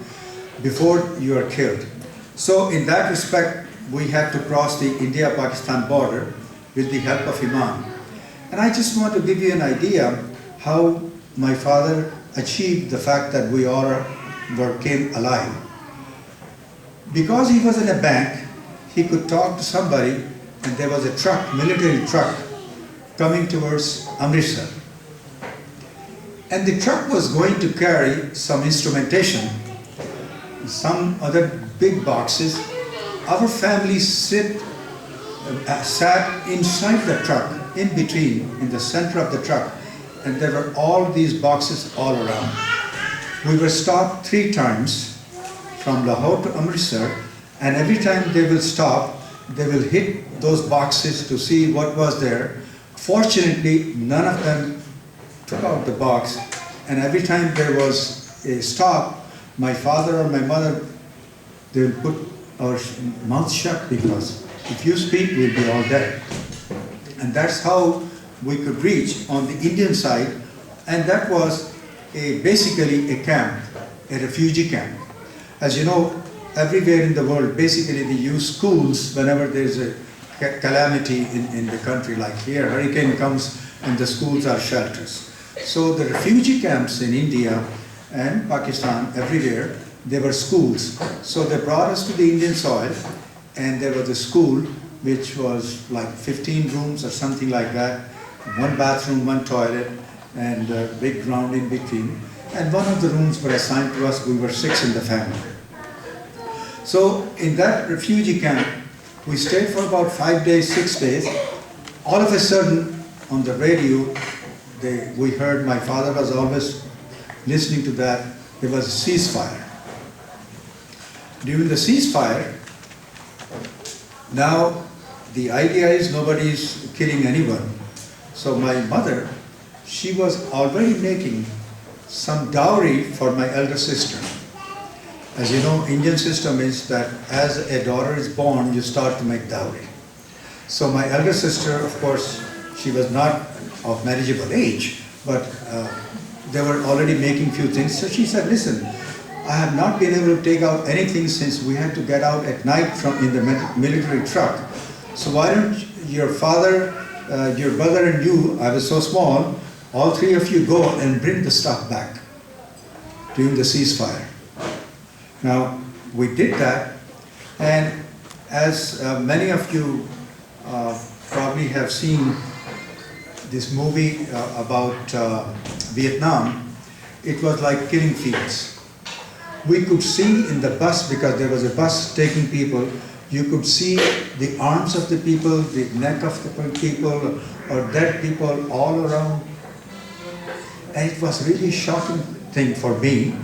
before you are killed. So in that respect, we had to cross the India-Pakistan border with the help of Imam. And I just want to give you an idea how my father achieved the fact that we all came alive. Because he was in a bank, he could talk to somebody, and there was a truck, military truck, coming towards Amritsar. And the truck was going to carry some instrumentation, some other big boxes. Our family sat inside the truck, in between, in the center of the truck, and there were all these boxes all around. We were stopped 3 times from Lahore to Amritsar, and every time they will stop, they will hit those boxes to see what was there. Fortunately, none of them took out the box, and every time there was a stop, my father or my mother, they will put our mouth shut, because if you speak, we'll be all dead. And that's how we could reach on the Indian side, and that was basically a camp, a refugee camp. As you know, everywhere in the world, basically they use schools whenever there's a calamity in the country, like here, hurricane comes and the schools are shelters. So the refugee camps in India and Pakistan, everywhere, they were schools. So they brought us to the Indian soil, and there was a school which was like 15 rooms or something like that, 1 bathroom, 1 toilet, and a big ground in between. And one of the rooms were assigned to us. We were 6 in the family. So in that refugee camp, we stayed for about 5 days, 6 days. All of a sudden, on the radio, we heard, my father was always listening to that, there was a ceasefire. During the ceasefire, now the idea is nobody is killing anyone. So my mother, she was already making some dowry for my elder sister. As you know, Indian system is that as a daughter is born, you start to make dowry. So my elder sister, of course, she was not of marriageable age, but they were already making few things. So she said, listen, I have not been able to take out anything since we had to get out at night in the military truck. So why don't your father, your brother and you, I was so small, all 3 of you go and bring the stuff back during the ceasefire. Now, we did that, And as many of you probably have seen this movie about Vietnam, it was like killing fields. We could see in the bus, because there was a bus taking people, you could see the arms of the people, the neck of the people, or dead people all around. And it was really a shocking thing for me.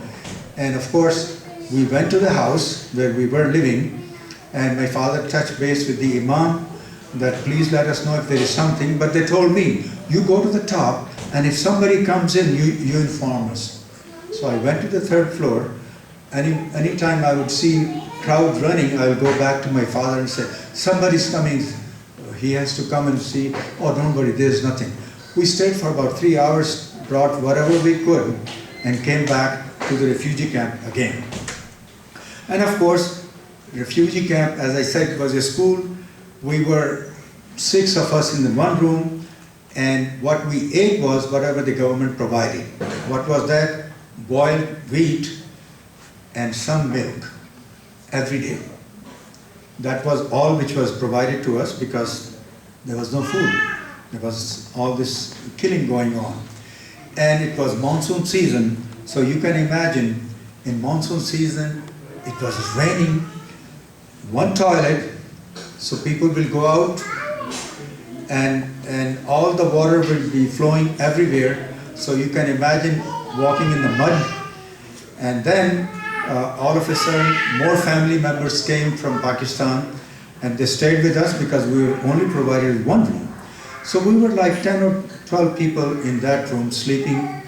And of course, we went to the house where we were living, and my father touched base with the imam that please let us know if there is something. But they told me, you go to the top, and if somebody comes in, you inform us. So I went to the third floor. Anytime I would see crowd running, I would go back to my father and say, somebody's coming. He has to come and see. Oh, don't worry, there's nothing. We stayed for about 3 hours, brought whatever we could, and came back to the refugee camp again. And of course, refugee camp, as I said, was a school. We were 6 of us in the one room, and what we ate was whatever the government provided. What was that? Boiled wheat and some milk every day. That was all which was provided to us because there was no food. There was all this killing going on. And it was monsoon season, so you can imagine in monsoon season, it was raining, one toilet, so people will go out and all the water will be flowing everywhere. So you can imagine walking in the mud. And then all of a sudden, more family members came from Pakistan, and they stayed with us because we were only provided with one room. So we were like 10 or 12 people in that room sleeping,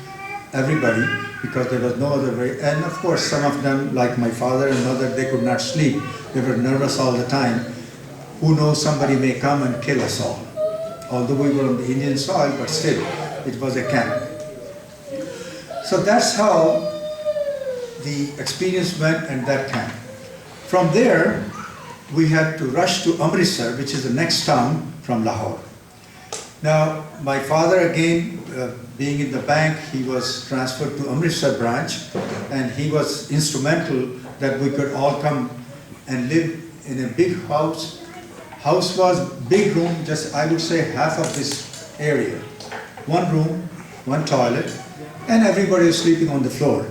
everybody, because there was no other way. And of course, some of them, like my father and mother, they could not sleep. They were nervous all the time. Who knows, somebody may come and kill us all. Although we were on the Indian soil, but still, it was a camp. So that's how the experience went in that camp. From there, we had to rush to Amritsar, which is the next town from Lahore. Now, my father again, being in the bank, he was transferred to Amritsar branch, and he was instrumental that we could all come and live in a big house. House was big room, just I would say half of this area. One room, one toilet, and everybody was sleeping on the floor.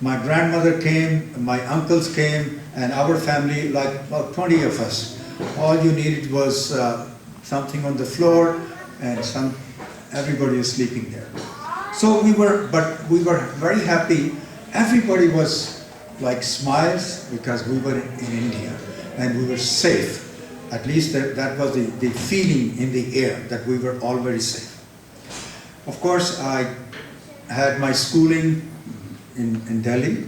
My grandmother came, my uncles came, and our family, like about 20 of us. All you needed was something on the floor, and everybody was sleeping there. So we were very happy. Everybody was like smiles because we were in India and we were safe. At least that was the feeling in the air that we were all very safe. Of course, I had my schooling in Delhi,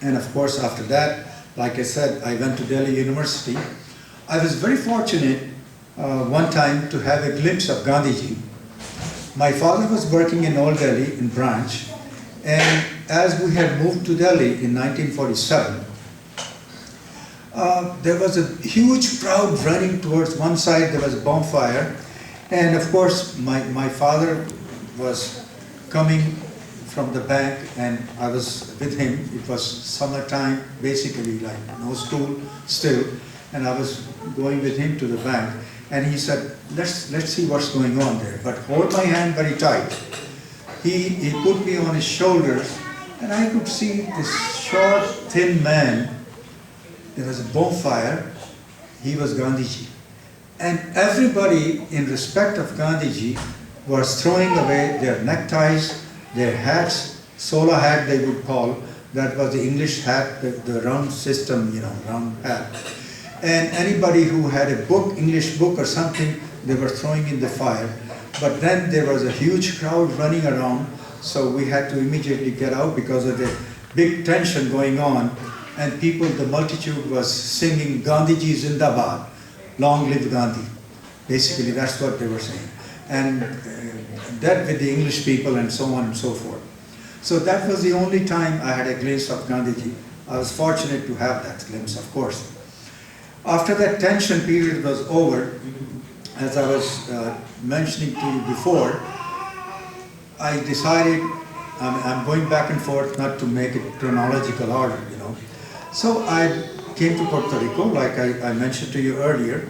and of course after that, like I said, I went to Delhi University. I was very fortunate one time to have a glimpse of Gandhiji. My father was working in Old Delhi in branch, and as we had moved to Delhi in 1947, there was a huge crowd running towards one side. There was a bonfire, and of course my father was coming from the bank, and I was with him. It was summertime, basically, like no school still, and I was going with him to the bank. And he said, let's see what's going on there, but hold my hand very tight. He put me on his shoulders, and I could see this short, thin man. There was a bonfire. He was Gandhiji. And everybody, in respect of Gandhiji, was throwing away their neckties, their hats, sola hat they would call. That was the English hat, the round system, round hat. And anybody who had a book, English book or something, they were throwing in the fire. But then there was a huge crowd running around, so we had to immediately get out because of the big tension going on. And people, the multitude was singing Gandhiji Zindabad, long live Gandhi. Basically, that's what they were saying. And that with the English people and so on and so forth. So that was the only time I had a glimpse of Gandhiji. I was fortunate to have that glimpse, of course. After that tension period was over, as I was mentioning to you before, I decided, I'm going back and forth not to make it chronological order, So I came to Puerto Rico, like I mentioned to you earlier.